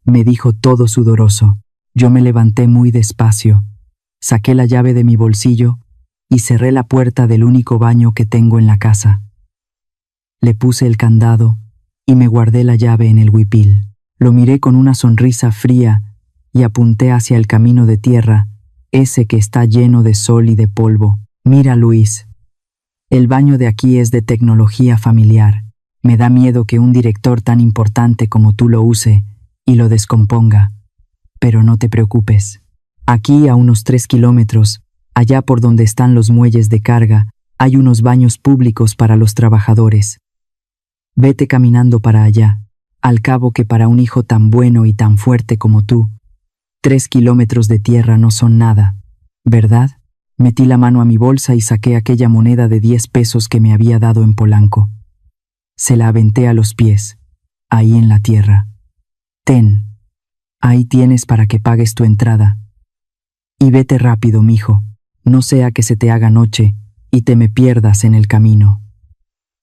A: Me dijo todo sudoroso. Yo me levanté muy despacio, saqué la llave de mi bolsillo y cerré la puerta del único baño que tengo en la casa. Le puse el candado y me guardé la llave en el huipil. Lo miré con una sonrisa fría y apunté hacia el camino de tierra, ese que está lleno de sol y de polvo. Mira, Luis, el baño de aquí es de tecnología familiar. Me da miedo que un director tan importante como tú lo use y lo descomponga. Pero no te preocupes. Aquí a unos 3 kilómetros, allá por donde están los muelles de carga, hay unos baños públicos para los trabajadores. Vete caminando para allá. Al cabo que para un hijo tan bueno y tan fuerte como tú, 3 kilómetros de tierra no son nada, ¿verdad? Metí la mano a mi bolsa y saqué aquella moneda de 10 pesos que me había dado en Polanco. Se la aventé a los pies, ahí en la tierra. Ten, ahí tienes para que pagues tu entrada. Y vete rápido, mijo, no sea que se te haga noche y te me pierdas en el camino.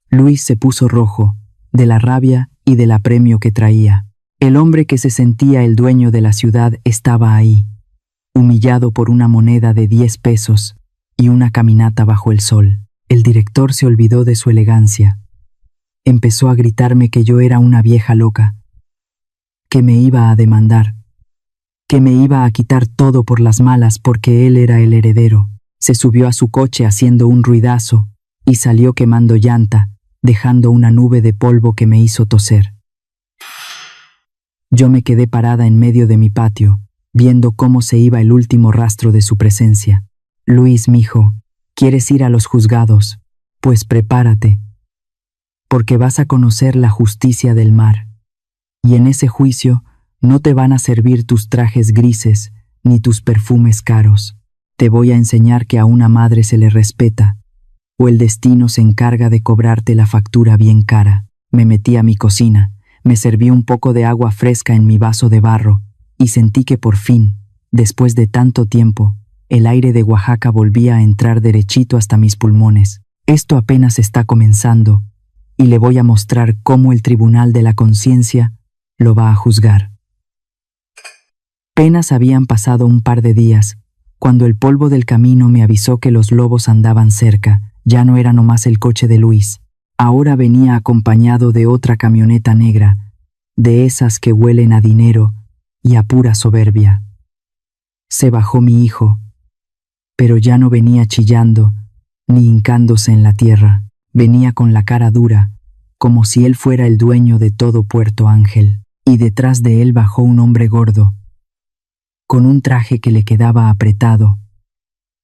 A: Luis se puso rojo, de la rabia y del apremio que traía. El hombre que se sentía el dueño de la ciudad estaba ahí, humillado por una moneda de 10 pesos y una caminata bajo el sol. El director se olvidó de su elegancia. Empezó a gritarme que yo era una vieja loca, que me iba a demandar, que me iba a quitar todo por las malas porque él era el heredero. Se subió a su coche haciendo un ruidazo y salió quemando llanta, dejando una nube de polvo que me hizo toser. Yo me quedé parada en medio de mi patio, viendo cómo se iba el último rastro de su presencia. Luis, mijo, ¿quieres ir a los juzgados? Pues prepárate, porque vas a conocer la justicia del mar. Y en ese juicio no te van a servir tus trajes grises ni tus perfumes caros. Te voy a enseñar que a una madre se le respeta, o el destino se encarga de cobrarte la factura bien cara. Me metí a mi cocina, me serví un poco de agua fresca en mi vaso de barro y sentí que por fin, después de tanto tiempo, el aire de Oaxaca volvía a entrar derechito hasta mis pulmones. Esto apenas está comenzando y le voy a mostrar cómo el Tribunal de la Conciencia lo va a juzgar. Apenas habían pasado un par de días cuando el polvo del camino me avisó que los lobos andaban cerca. Ya no era nomás el coche de Luis. Ahora venía acompañado de otra camioneta negra, de esas que huelen a dinero y a pura soberbia. Se bajó mi hijo, pero ya no venía chillando ni hincándose en la tierra. Venía con la cara dura, como si él fuera el dueño de todo Puerto Ángel, y detrás de él bajó un hombre gordo, con un traje que le quedaba apretado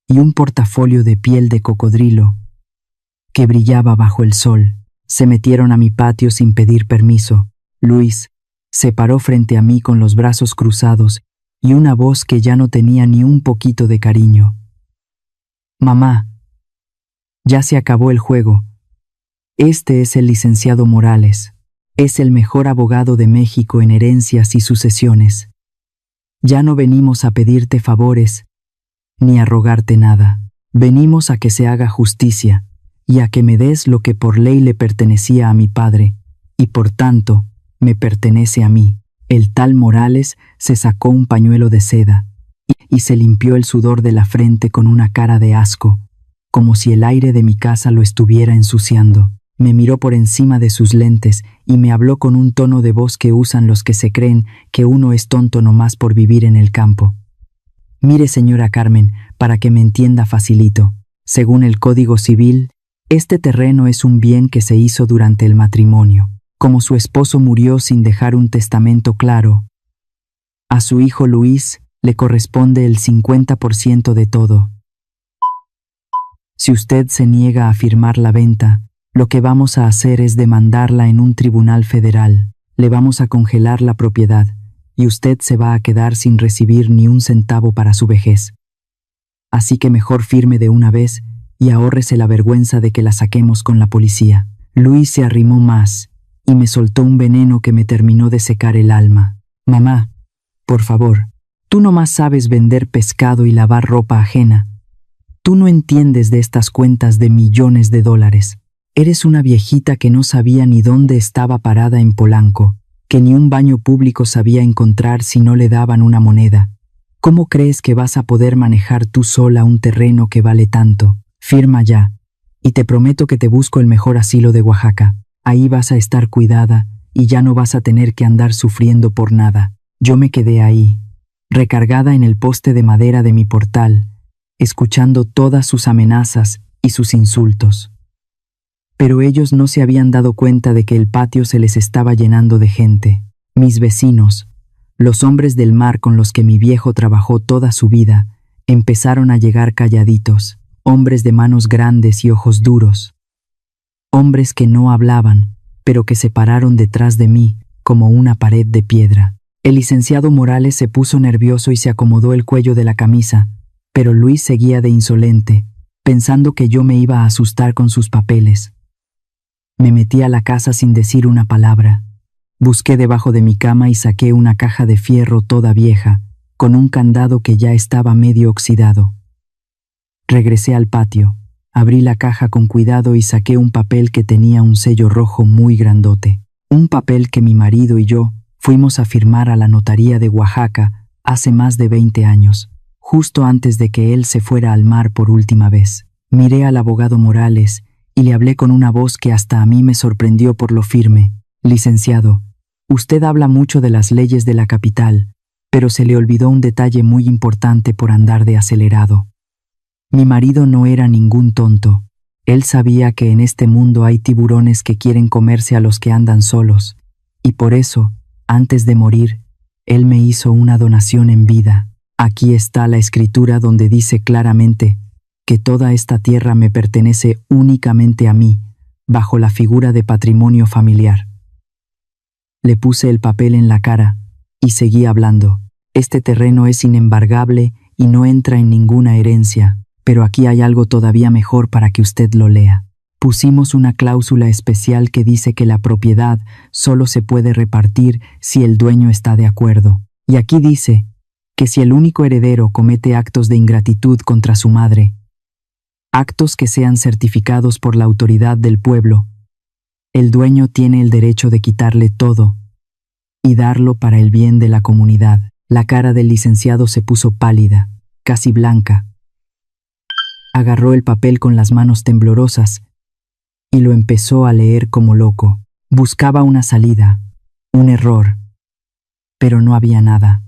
A: y un portafolio de piel de cocodrilo que brillaba bajo el sol. Se metieron a mi patio sin pedir permiso. Luis se paró frente a mí con los brazos cruzados y una voz que ya no tenía ni un poquito de cariño. Mamá, ya se acabó el juego. Este es el licenciado Morales. Es el mejor abogado de México en herencias y sucesiones. Ya no venimos a pedirte favores ni a rogarte nada. Venimos a que se haga justicia y a que me des lo que por ley le pertenecía a mi padre, y por tanto me pertenece a mí. El tal Morales se sacó un pañuelo de seda y se limpió el sudor de la frente con una cara de asco, como si el aire de mi casa lo estuviera ensuciando. Me miró por encima de sus lentes y me habló con un tono de voz que usan los que se creen que uno es tonto nomás por vivir en el campo. Mire, señora Carmen, para que me entienda facilito. Según el Código Civil, este terreno es un bien que se hizo durante el matrimonio. Como su esposo murió sin dejar un testamento claro, a su hijo Luis le corresponde el 50% de todo. Si usted se niega a firmar la venta, lo que vamos a hacer es demandarla en un tribunal federal. Le vamos a congelar la propiedad y usted se va a quedar sin recibir ni un centavo para su vejez. Así que mejor firme de una vez y ahórrese la vergüenza de que la saquemos con la policía. Luis se arrimó más y me soltó un veneno que me terminó de secar el alma. Mamá, por favor, tú nomás sabes vender pescado y lavar ropa ajena. Tú no entiendes de estas cuentas de millones de dólares. Eres una viejita que no sabía ni dónde estaba parada en Polanco, que ni un baño público sabía encontrar si no le daban una moneda. ¿Cómo crees que vas a poder manejar tú sola un terreno que vale tanto? Firma ya, y te prometo que te busco el mejor asilo de Oaxaca. Ahí vas a estar cuidada y ya no vas a tener que andar sufriendo por nada. Yo me quedé ahí, recargada en el poste de madera de mi portal, escuchando todas sus amenazas y sus insultos. Pero ellos no se habían dado cuenta de que el patio se les estaba llenando de gente. Mis vecinos, los hombres del mar con los que mi viejo trabajó toda su vida, empezaron a llegar calladitos, hombres de manos grandes y ojos duros. Hombres que no hablaban, pero que se pararon detrás de mí como una pared de piedra. El licenciado Morales se puso nervioso y se acomodó el cuello de la camisa, pero Luis seguía de insolente, pensando que yo me iba a asustar con sus papeles. Me metí a la casa sin decir una palabra. Busqué debajo de mi cama y saqué una caja de fierro toda vieja, con un candado que ya estaba medio oxidado. Regresé al patio, abrí la caja con cuidado y saqué un papel que tenía un sello rojo muy grandote. Un papel que mi marido y yo fuimos a firmar a la notaría de Oaxaca hace más de 20 años, justo antes de que él se fuera al mar por última vez. Miré al abogado Morales y le hablé con una voz que hasta a mí me sorprendió por lo firme. Licenciado, usted habla mucho de las leyes de la capital, pero se le olvidó un detalle muy importante por andar de acelerado. Mi marido no era ningún tonto. Él sabía que en este mundo hay tiburones que quieren comerse a los que andan solos, y por eso, antes de morir, él me hizo una donación en vida. Aquí está la escritura donde dice claramente que toda esta tierra me pertenece únicamente a mí, bajo la figura de patrimonio familiar. Le puse el papel en la cara y seguí hablando. Este terreno es inembargable y no entra en ninguna herencia, pero aquí hay algo todavía mejor para que usted lo lea. Pusimos una cláusula especial que dice que la propiedad solo se puede repartir si el dueño está de acuerdo. Y aquí dice que si el único heredero comete actos de ingratitud contra su madre, actos que sean certificados por la autoridad del pueblo, el dueño tiene el derecho de quitarle todo y darlo para el bien de la comunidad. La cara del licenciado se puso pálida, casi blanca. Agarró el papel con las manos temblorosas y lo empezó a leer como loco. Buscaba una salida, un error, pero no había nada.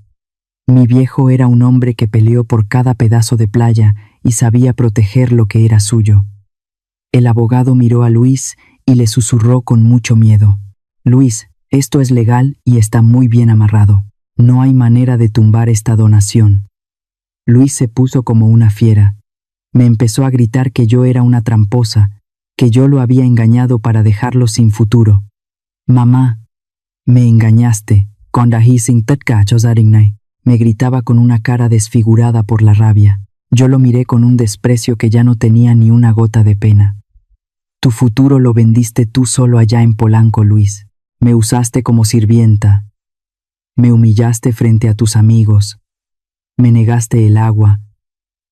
A: Mi viejo era un hombre que peleó por cada pedazo de playa y sabía proteger lo que era suyo. El abogado miró a Luis y le susurró con mucho miedo: Luis, esto es legal y está muy bien amarrado. No hay manera de tumbar esta donación. Luis se puso como una fiera. Me empezó a gritar que yo era una tramposa, que yo lo había engañado para dejarlo sin futuro. Mamá, me engañaste, me gritaba con una cara desfigurada por la rabia. Yo lo miré con un desprecio que ya no tenía ni una gota de pena. Tu futuro lo vendiste tú solo allá en Polanco, Luis. Me usaste como sirvienta. Me humillaste frente a tus amigos. Me negaste el agua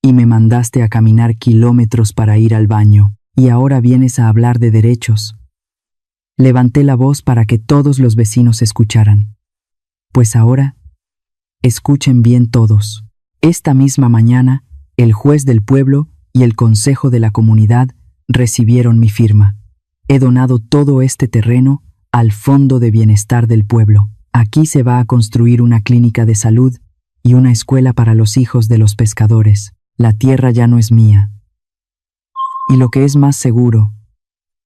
A: y me mandaste a caminar kilómetros para ir al baño. Y ahora vienes a hablar de derechos. Levanté la voz para que todos los vecinos escucharan. Pues ahora, escuchen bien todos. Esta misma mañana, el juez del pueblo y el consejo de la comunidad recibieron mi firma. He donado todo este terreno al Fondo de Bienestar del Pueblo. Aquí se va a construir una clínica de salud y una escuela para los hijos de los pescadores. La tierra ya no es mía. Y lo que es más seguro,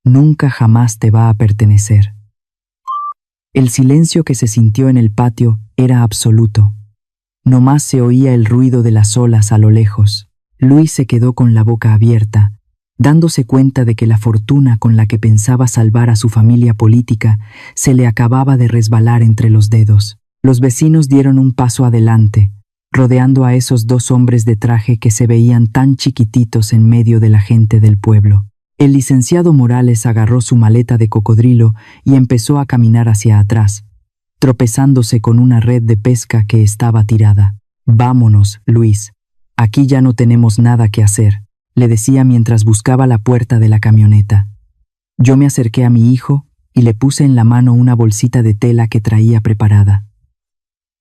A: nunca jamás te va a pertenecer. El silencio que se sintió en el patio era absoluto. Nomás se oía el ruido de las olas a lo lejos. Luis se quedó con la boca abierta, dándose cuenta de que la fortuna con la que pensaba salvar a su familia política se le acababa de resbalar entre los dedos. Los vecinos dieron un paso adelante, rodeando a esos dos hombres de traje que se veían tan chiquititos en medio de la gente del pueblo. El licenciado Morales agarró su maleta de cocodrilo y empezó a caminar hacia atrás, tropezándose con una red de pesca que estaba tirada. Vámonos, Luis. Aquí ya no tenemos nada que hacer, le decía mientras buscaba la puerta de la camioneta. Yo me acerqué a mi hijo y le puse en la mano una bolsita de tela que traía preparada.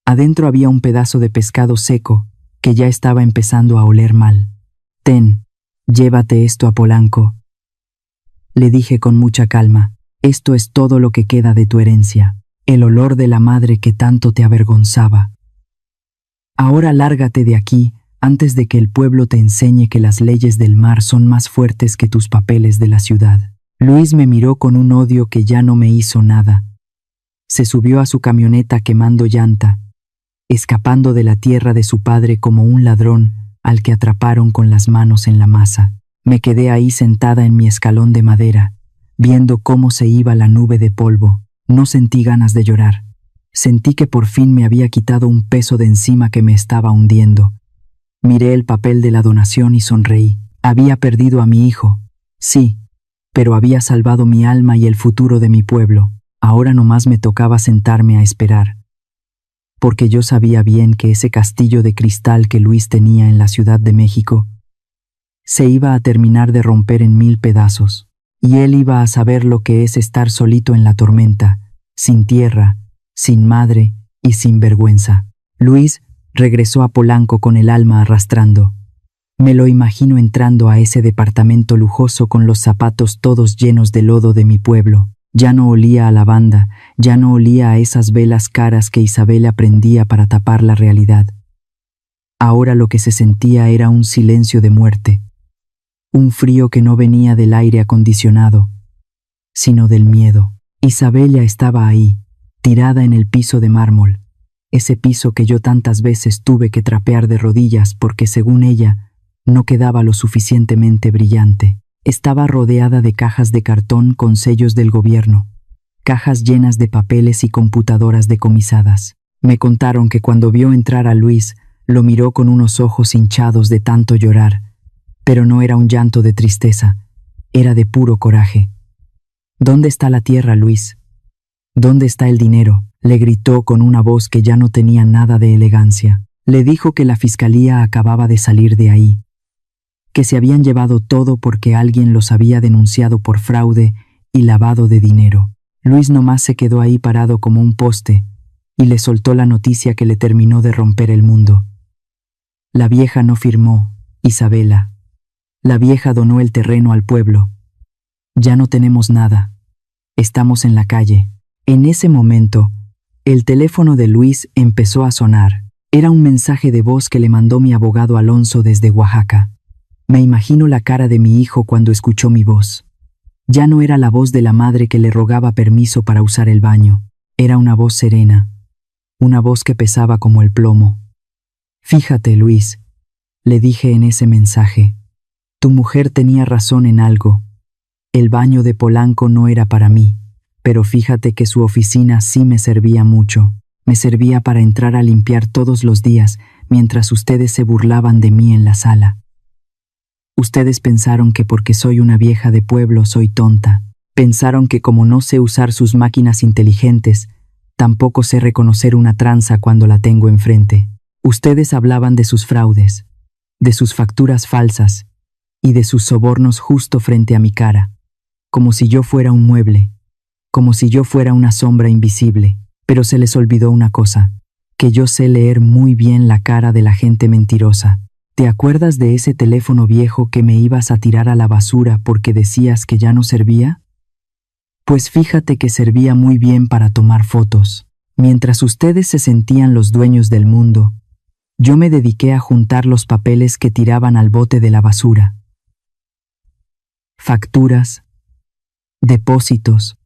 A: Adentro había un pedazo de pescado seco que ya estaba empezando a oler mal. Ten, llévate esto a Polanco. Le dije con mucha calma, esto es todo lo que queda de tu herencia, el olor de la madre que tanto te avergonzaba. Ahora lárgate de aquí antes de que el pueblo te enseñe que las leyes del mar son más fuertes que tus papeles de la ciudad. Luis me miró con un odio que ya no me hizo nada. Se subió a su camioneta quemando llanta, escapando de la tierra de su padre como un ladrón al que atraparon con las manos en la masa. Me quedé ahí sentada en mi escalón de madera, viendo cómo se iba la nube de polvo. No sentí ganas de llorar. Sentí que por fin me había quitado un peso de encima que me estaba hundiendo. Miré el papel de la donación y sonreí. Había perdido a mi hijo, sí, pero había salvado mi alma y el futuro de mi pueblo. Ahora nomás me tocaba sentarme a esperar, porque yo sabía bien que ese castillo de cristal que Luis tenía en la Ciudad de México se iba a terminar de romper en 1000 pedazos, y él iba a saber lo que es estar solito en la tormenta, sin tierra, sin madre y sin vergüenza. Luis regresó a Polanco con el alma arrastrando. Me lo imagino entrando a ese departamento lujoso con los zapatos todos llenos de lodo de mi pueblo. Ya no olía a lavanda, ya no olía a esas velas caras que Isabel prendía para tapar la realidad. Ahora lo que se sentía era un silencio de muerte, un frío que no venía del aire acondicionado, sino del miedo. Isabella estaba ahí, tirada en el piso de mármol, ese piso que yo tantas veces tuve que trapear de rodillas porque, según ella, no quedaba lo suficientemente brillante. Estaba rodeada de cajas de cartón con sellos del gobierno, cajas llenas de papeles y computadoras decomisadas. Me contaron que cuando vio entrar a Luis, lo miró con unos ojos hinchados de tanto llorar, pero no era un llanto de tristeza, era de puro coraje. ¿Dónde está la tierra, Luis? ¿Dónde está el dinero?, le gritó con una voz que ya no tenía nada de elegancia. Le dijo que la fiscalía acababa de salir de ahí, que se habían llevado todo porque alguien los había denunciado por fraude y lavado de dinero. Luis nomás se quedó ahí parado como un poste y le soltó la noticia que le terminó de romper el mundo. La vieja no firmó, Isabela. La vieja donó el terreno al pueblo. Ya no tenemos nada. Estamos en la calle. En ese momento, el teléfono de Luis empezó a sonar. Era un mensaje de voz que le mandó mi abogado Alonso desde Oaxaca. Me imagino la cara de mi hijo cuando escuchó mi voz. Ya no era la voz de la madre que le rogaba permiso para usar el baño. Era una voz serena, una voz que pesaba como el plomo. Fíjate, Luis, le dije en ese mensaje, tu mujer tenía razón en algo. El baño de Polanco no era para mí, pero fíjate que su oficina sí me servía mucho. Me servía para entrar a limpiar todos los días mientras ustedes se burlaban de mí en la sala. Ustedes pensaron que porque soy una vieja de pueblo soy tonta. Pensaron que como no sé usar sus máquinas inteligentes, tampoco sé reconocer una tranza cuando la tengo enfrente. Ustedes hablaban de sus fraudes, de sus facturas falsas y de sus sobornos justo frente a mi cara, como si yo fuera un mueble, como si yo fuera una sombra invisible. Pero se les olvidó una cosa, que yo sé leer muy bien la cara de la gente mentirosa. ¿Te acuerdas de ese teléfono viejo que me ibas a tirar a la basura porque decías que ya no servía? Pues fíjate que servía muy bien para tomar fotos. Mientras ustedes se sentían los dueños del mundo, yo me dediqué a juntar los papeles que tiraban al bote de la basura. Facturas, depósitos,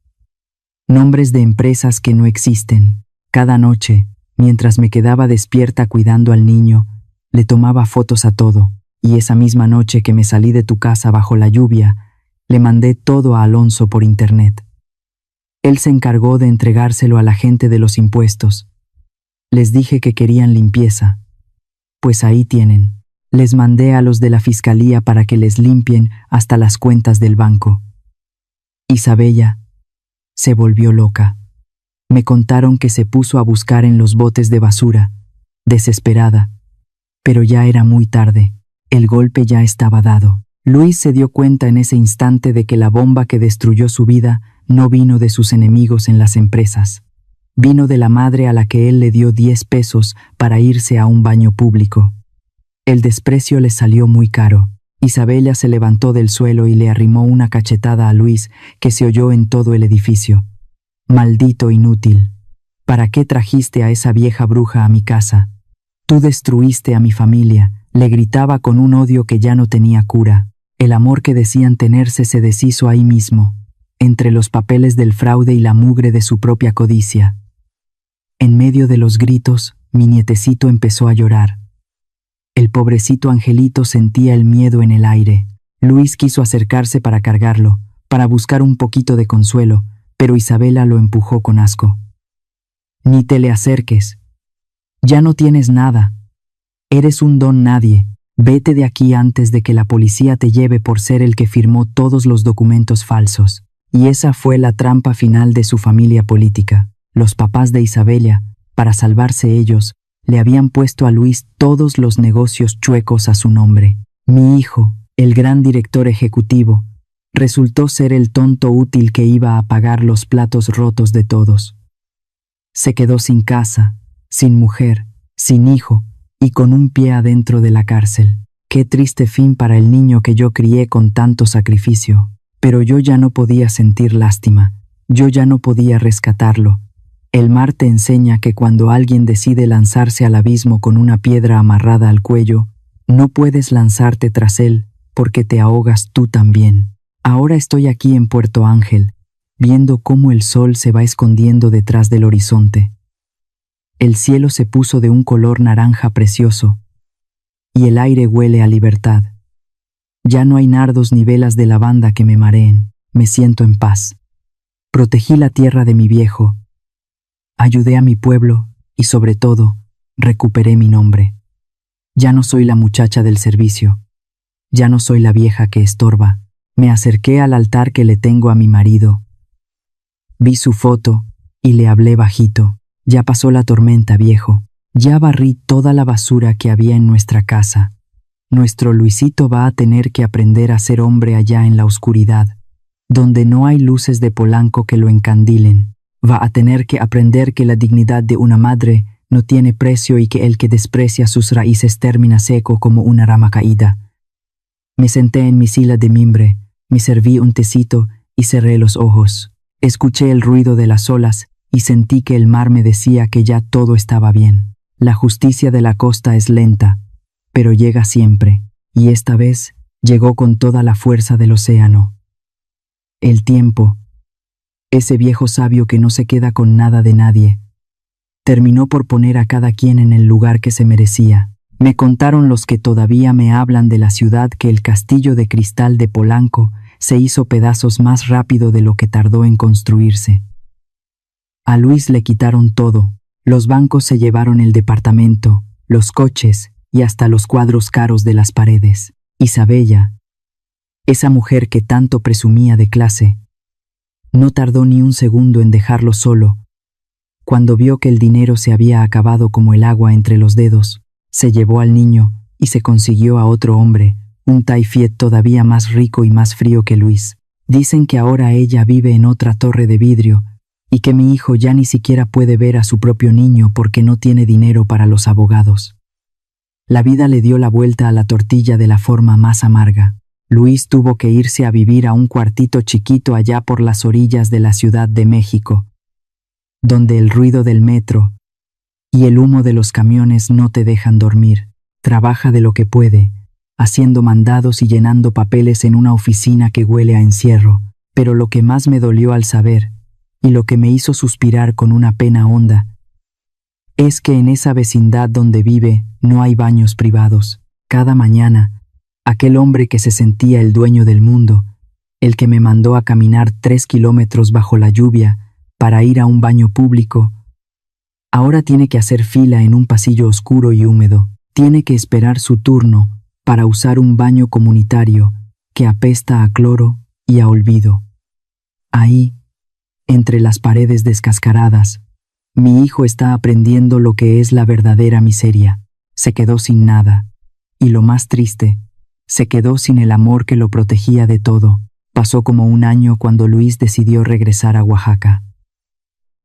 A: nombres de empresas que no existen. Cada noche, mientras me quedaba despierta cuidando al niño, le tomaba fotos a todo, y esa misma noche que me salí de tu casa bajo la lluvia, le mandé todo a Alonso por internet. Él se encargó de entregárselo a la gente de los impuestos. Les dije que querían limpieza. Pues ahí tienen. Les mandé a los de la fiscalía para que les limpien hasta las cuentas del banco. Isabella se volvió loca. Me contaron que se puso a buscar en los botes de basura, desesperada. Pero ya era muy tarde. El golpe ya estaba dado. Luis se dio cuenta en ese instante de que la bomba que destruyó su vida no vino de sus enemigos en las empresas. Vino de la madre a la que él le dio 10 pesos para irse a un baño público. El desprecio le salió muy caro. Isabella se levantó del suelo y le arrimó una cachetada a Luis que se oyó en todo el edificio. Maldito inútil. ¿Para qué trajiste a esa vieja bruja a mi casa? Tú destruiste a mi familia, le gritaba con un odio que ya no tenía cura. El amor que decían tenerse se deshizo ahí mismo, entre los papeles del fraude y la mugre de su propia codicia. En medio de los gritos, mi nietecito empezó a llorar. El pobrecito angelito sentía el miedo en el aire. Luis quiso acercarse para cargarlo, para buscar un poquito de consuelo, pero Isabela lo empujó con asco. Ni te le acerques. Ya no tienes nada. Eres un don nadie. Vete de aquí antes de que la policía te lleve por ser el que firmó todos los documentos falsos. Y esa fue la trampa final de su familia política. Los papás de Isabella, para salvarse ellos, le habían puesto a Luis todos los negocios chuecos a su nombre. Mi hijo, el gran director ejecutivo, resultó ser el tonto útil que iba a pagar los platos rotos de todos. Se quedó sin casa, sin mujer, sin hijo y con un pie adentro de la cárcel. Qué triste fin para el niño que yo crié con tanto sacrificio. Pero yo ya no podía sentir lástima, yo ya no podía rescatarlo. El mar te enseña que cuando alguien decide lanzarse al abismo con una piedra amarrada al cuello, no puedes lanzarte tras él porque te ahogas tú también. Ahora estoy aquí en Puerto Ángel, viendo cómo el sol se va escondiendo detrás del horizonte. El cielo se puso de un color naranja precioso y el aire huele a libertad. Ya no hay nardos ni velas de lavanda que me mareen, me siento en paz. Protegí la tierra de mi viejo, ayudé a mi pueblo y sobre todo, recuperé mi nombre. Ya no soy la muchacha del servicio, ya no soy la vieja que estorba. Me acerqué al altar que le tengo a mi marido. Vi su foto y le hablé bajito. Ya pasó la tormenta, viejo. Ya barrí toda la basura que había en nuestra casa. Nuestro Luisito va a tener que aprender a ser hombre allá en la oscuridad, donde no hay luces de Polanco que lo encandilen. Va a tener que aprender que la dignidad de una madre no tiene precio y que el que desprecia sus raíces termina seco como una rama caída. Me senté en mi silla de mimbre, me serví un tecito y cerré los ojos. Escuché el ruido de las olas y sentí que el mar me decía que ya todo estaba bien. La justicia de la costa es lenta, pero llega siempre, y esta vez llegó con toda la fuerza del océano. El tiempo, ese viejo sabio que no se queda con nada de nadie, terminó por poner a cada quien en el lugar que se merecía. Me contaron los que todavía me hablan de la ciudad que el castillo de cristal de Polanco se hizo pedazos más rápido de lo que tardó en construirse. A Luis le quitaron todo. Los bancos se llevaron el departamento, los coches y hasta los cuadros caros de las paredes. Isabella, esa mujer que tanto presumía de clase, no tardó ni un segundo en dejarlo solo. Cuando vio que el dinero se había acabado como el agua entre los dedos, se llevó al niño y se consiguió a otro hombre, un Taifiet todavía más rico y más frío que Luis. Dicen que ahora ella vive en otra torre de vidrio y que mi hijo ya ni siquiera puede ver a su propio niño porque no tiene dinero para los abogados. La vida le dio la vuelta a la tortilla de la forma más amarga. Luis tuvo que irse a vivir a un cuartito chiquito allá por las orillas de la Ciudad de México, donde el ruido del metro y el humo de los camiones no te dejan dormir. Trabaja de lo que puede, haciendo mandados y llenando papeles en una oficina que huele a encierro, pero lo que más me dolió al saber, y lo que me hizo suspirar con una pena honda, es que en esa vecindad donde vive no hay baños privados. Cada mañana, aquel hombre que se sentía el dueño del mundo, el que me mandó a caminar 3 kilómetros bajo la lluvia para ir a un baño público, ahora tiene que hacer fila en un pasillo oscuro y húmedo. Tiene que esperar su turno para usar un baño comunitario que apesta a cloro y a olvido. Ahí, entre las paredes descascaradas, mi hijo está aprendiendo lo que es la verdadera miseria. Se quedó sin nada, y lo más triste, se quedó sin el amor que lo protegía de todo. Pasó como un año cuando Luis decidió regresar a Oaxaca.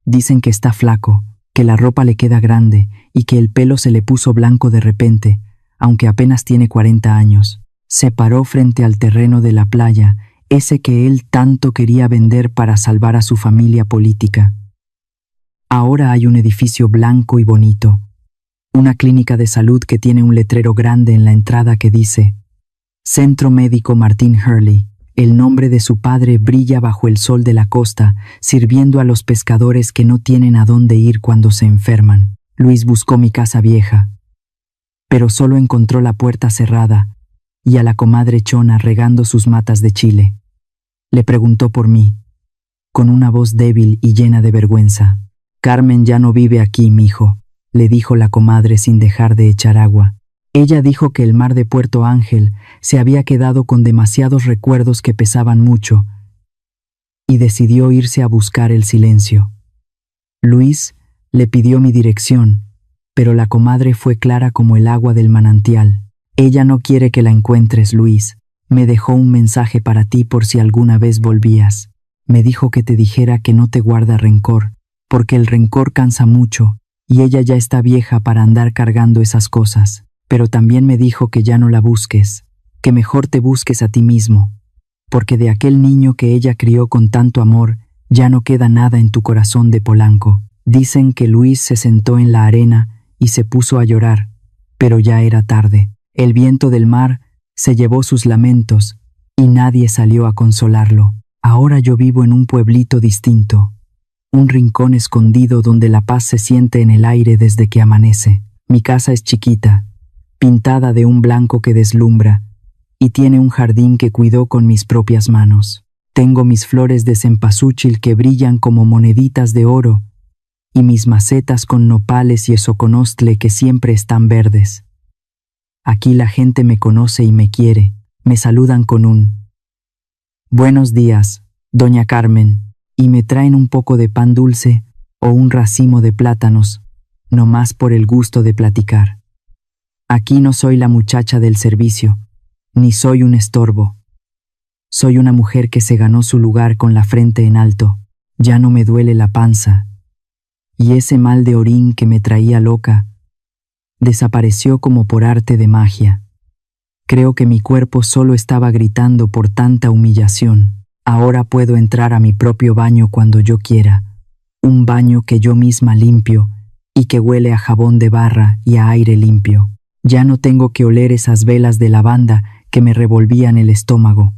A: Dicen que está flaco, que la ropa le queda grande y que el pelo se le puso blanco de repente, aunque apenas tiene 40 años. Se paró frente al terreno de la playa, ese que él tanto quería vender para salvar a su familia política. Ahora hay un edificio blanco y bonito, una clínica de salud que tiene un letrero grande en la entrada que dice Centro Médico Martin Hurley. El nombre de su padre brilla bajo el sol de la costa, sirviendo a los pescadores que no tienen a dónde ir cuando se enferman. Luis buscó mi casa vieja, pero solo encontró la puerta cerrada y a la comadre Chona regando sus matas de chile. Le preguntó por mí, con una voz débil y llena de vergüenza. Carmen ya no vive aquí, mijo, le dijo la comadre sin dejar de echar agua. Ella dijo que el mar de Puerto Ángel se había quedado con demasiados recuerdos que pesaban mucho y decidió irse a buscar el silencio. Luis le pidió mi dirección, pero la comadre fue clara como el agua del manantial. Ella no quiere que la encuentres, Luis. Me dejó un mensaje para ti por si alguna vez volvías. Me dijo que te dijera que no te guarda rencor, porque el rencor cansa mucho y ella ya está vieja para andar cargando esas cosas. Pero también me dijo que ya no la busques, que mejor te busques a ti mismo, porque de aquel niño que ella crió con tanto amor ya no queda nada en tu corazón de Polanco. Dicen que Luis se sentó en la arena y se puso a llorar, pero ya era tarde. El viento del mar se llevó sus lamentos y nadie salió a consolarlo. Ahora yo vivo en un pueblito distinto, un rincón escondido donde la paz se siente en el aire desde que amanece. Mi casa es chiquita, pintada de un blanco que deslumbra, y tiene un jardín que cuidó con mis propias manos. Tengo mis flores de cempasúchil que brillan como moneditas de oro, y mis macetas con nopales y esoconostle que siempre están verdes. Aquí la gente me conoce y me quiere, me saludan con un Buenos días, doña Carmen, y me traen un poco de pan dulce o un racimo de plátanos, nomás por el gusto de platicar. Aquí no soy la muchacha del servicio, ni soy un estorbo. Soy una mujer que se ganó su lugar con la frente en alto. Ya no me duele la panza. Y ese mal de orín que me traía loca desapareció como por arte de magia. Creo que mi cuerpo solo estaba gritando por tanta humillación. Ahora puedo entrar a mi propio baño cuando yo quiera. Un baño que yo misma limpio y que huele a jabón de barra y a aire limpio. Ya no tengo que oler esas velas de lavanda que me revolvían el estómago.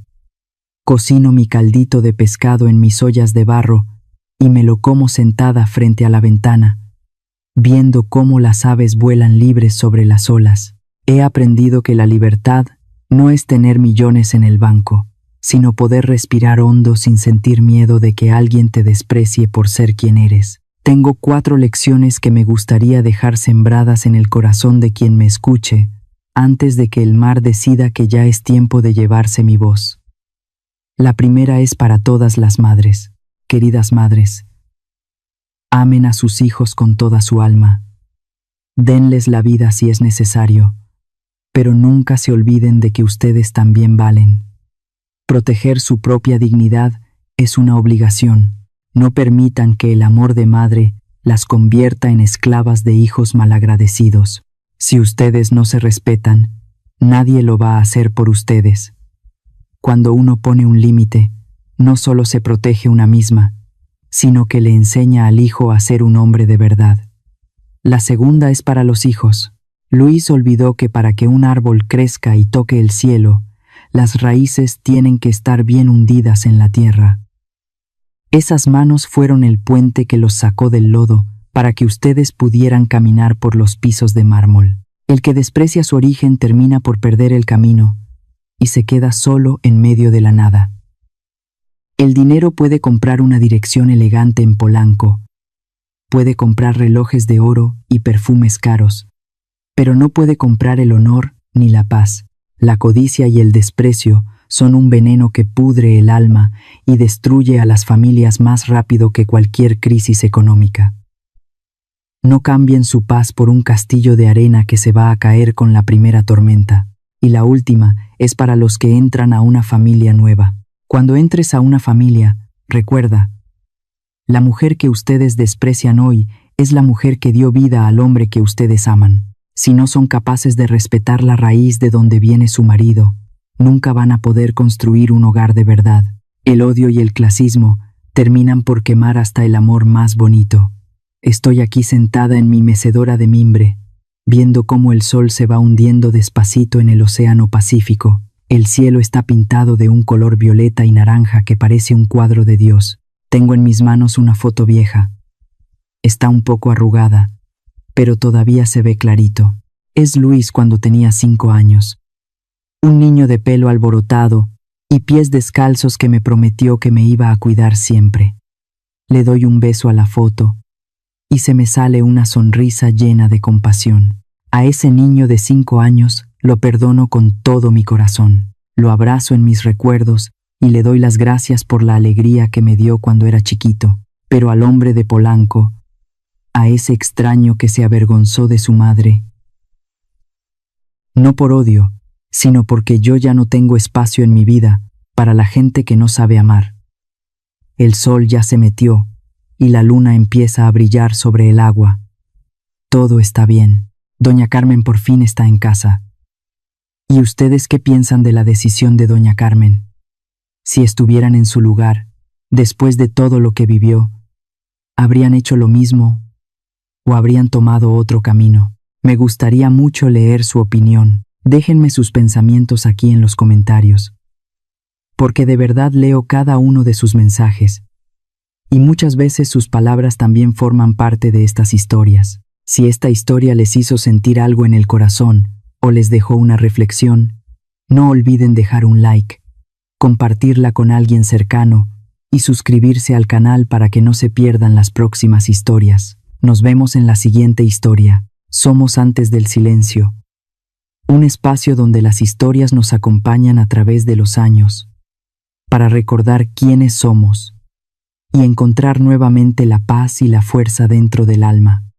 A: Cocino mi caldito de pescado en mis ollas de barro y me lo como sentada frente a la ventana, viendo cómo las aves vuelan libres sobre las olas. He aprendido que la libertad no es tener millones en el banco, sino poder respirar hondo sin sentir miedo de que alguien te desprecie por ser quien eres. Tengo 4 lecciones que me gustaría dejar sembradas en el corazón de quien me escuche, antes de que el mar decida que ya es tiempo de llevarse mi voz. La primera es para todas las madres. Queridas madres, amen a sus hijos con toda su alma. Denles la vida si es necesario, pero nunca se olviden de que ustedes también valen. Proteger su propia dignidad es una obligación. No permitan que el amor de madre las convierta en esclavas de hijos malagradecidos. Si ustedes no se respetan, nadie lo va a hacer por ustedes. Cuando uno pone un límite, no solo se protege una misma, sino que le enseña al hijo a ser un hombre de verdad. La segunda es para los hijos. Luis olvidó que para que un árbol crezca y toque el cielo, las raíces tienen que estar bien hundidas en la tierra. Esas manos fueron el puente que los sacó del lodo para que ustedes pudieran caminar por los pisos de mármol. El que desprecia su origen termina por perder el camino y se queda solo en medio de la nada. El dinero puede comprar una dirección elegante en Polanco, puede comprar relojes de oro y perfumes caros, pero no puede comprar el honor ni la paz. La codicia y el desprecio son un veneno que pudre el alma y destruye a las familias más rápido que cualquier crisis económica. No cambien su paz por un castillo de arena que se va a caer con la primera tormenta. Y la última es para los que entran a una familia nueva. Cuando entres a una familia, recuerda, la mujer que ustedes desprecian hoy es la mujer que dio vida al hombre que ustedes aman. Si no son capaces de respetar la raíz de donde viene su marido, nunca van a poder construir un hogar de verdad. El odio y el clasismo terminan por quemar hasta el amor más bonito. Estoy aquí sentada en mi mecedora de mimbre, viendo cómo el sol se va hundiendo despacito en el océano Pacífico. El cielo está pintado de un color violeta y naranja que parece un cuadro de Dios. Tengo en mis manos una foto vieja. Está un poco arrugada, pero todavía se ve clarito. Es Luis cuando tenía 5 años. Un niño de pelo alborotado y pies descalzos que me prometió que me iba a cuidar siempre. Le doy un beso a la foto y se me sale una sonrisa llena de compasión. A ese niño de 5 años lo perdono con todo mi corazón. Lo abrazo en mis recuerdos y le doy las gracias por la alegría que me dio cuando era chiquito. Pero al hombre de Polanco, a ese extraño que se avergonzó de su madre, no por odio, sino porque yo ya no tengo espacio en mi vida para la gente que no sabe amar. El sol ya se metió y la luna empieza a brillar sobre el agua. Todo está bien. Doña Carmen por fin está en casa. ¿Y ustedes qué piensan de la decisión de doña Carmen? Si estuvieran en su lugar, después de todo lo que vivió, ¿habrían hecho lo mismo o habrían tomado otro camino? Me gustaría mucho leer su opinión. Déjenme sus pensamientos aquí en los comentarios, porque de verdad leo cada uno de sus mensajes, y muchas veces sus palabras también forman parte de estas historias. Si esta historia les hizo sentir algo en el corazón o les dejó una reflexión, no olviden dejar un like, compartirla con alguien cercano y suscribirse al canal para que no se pierdan las próximas historias. Nos vemos en la siguiente historia. Somos Antes del Silencio, un espacio donde las historias nos acompañan a través de los años. para recordar quiénes somos y encontrar nuevamente la paz y la fuerza dentro del alma.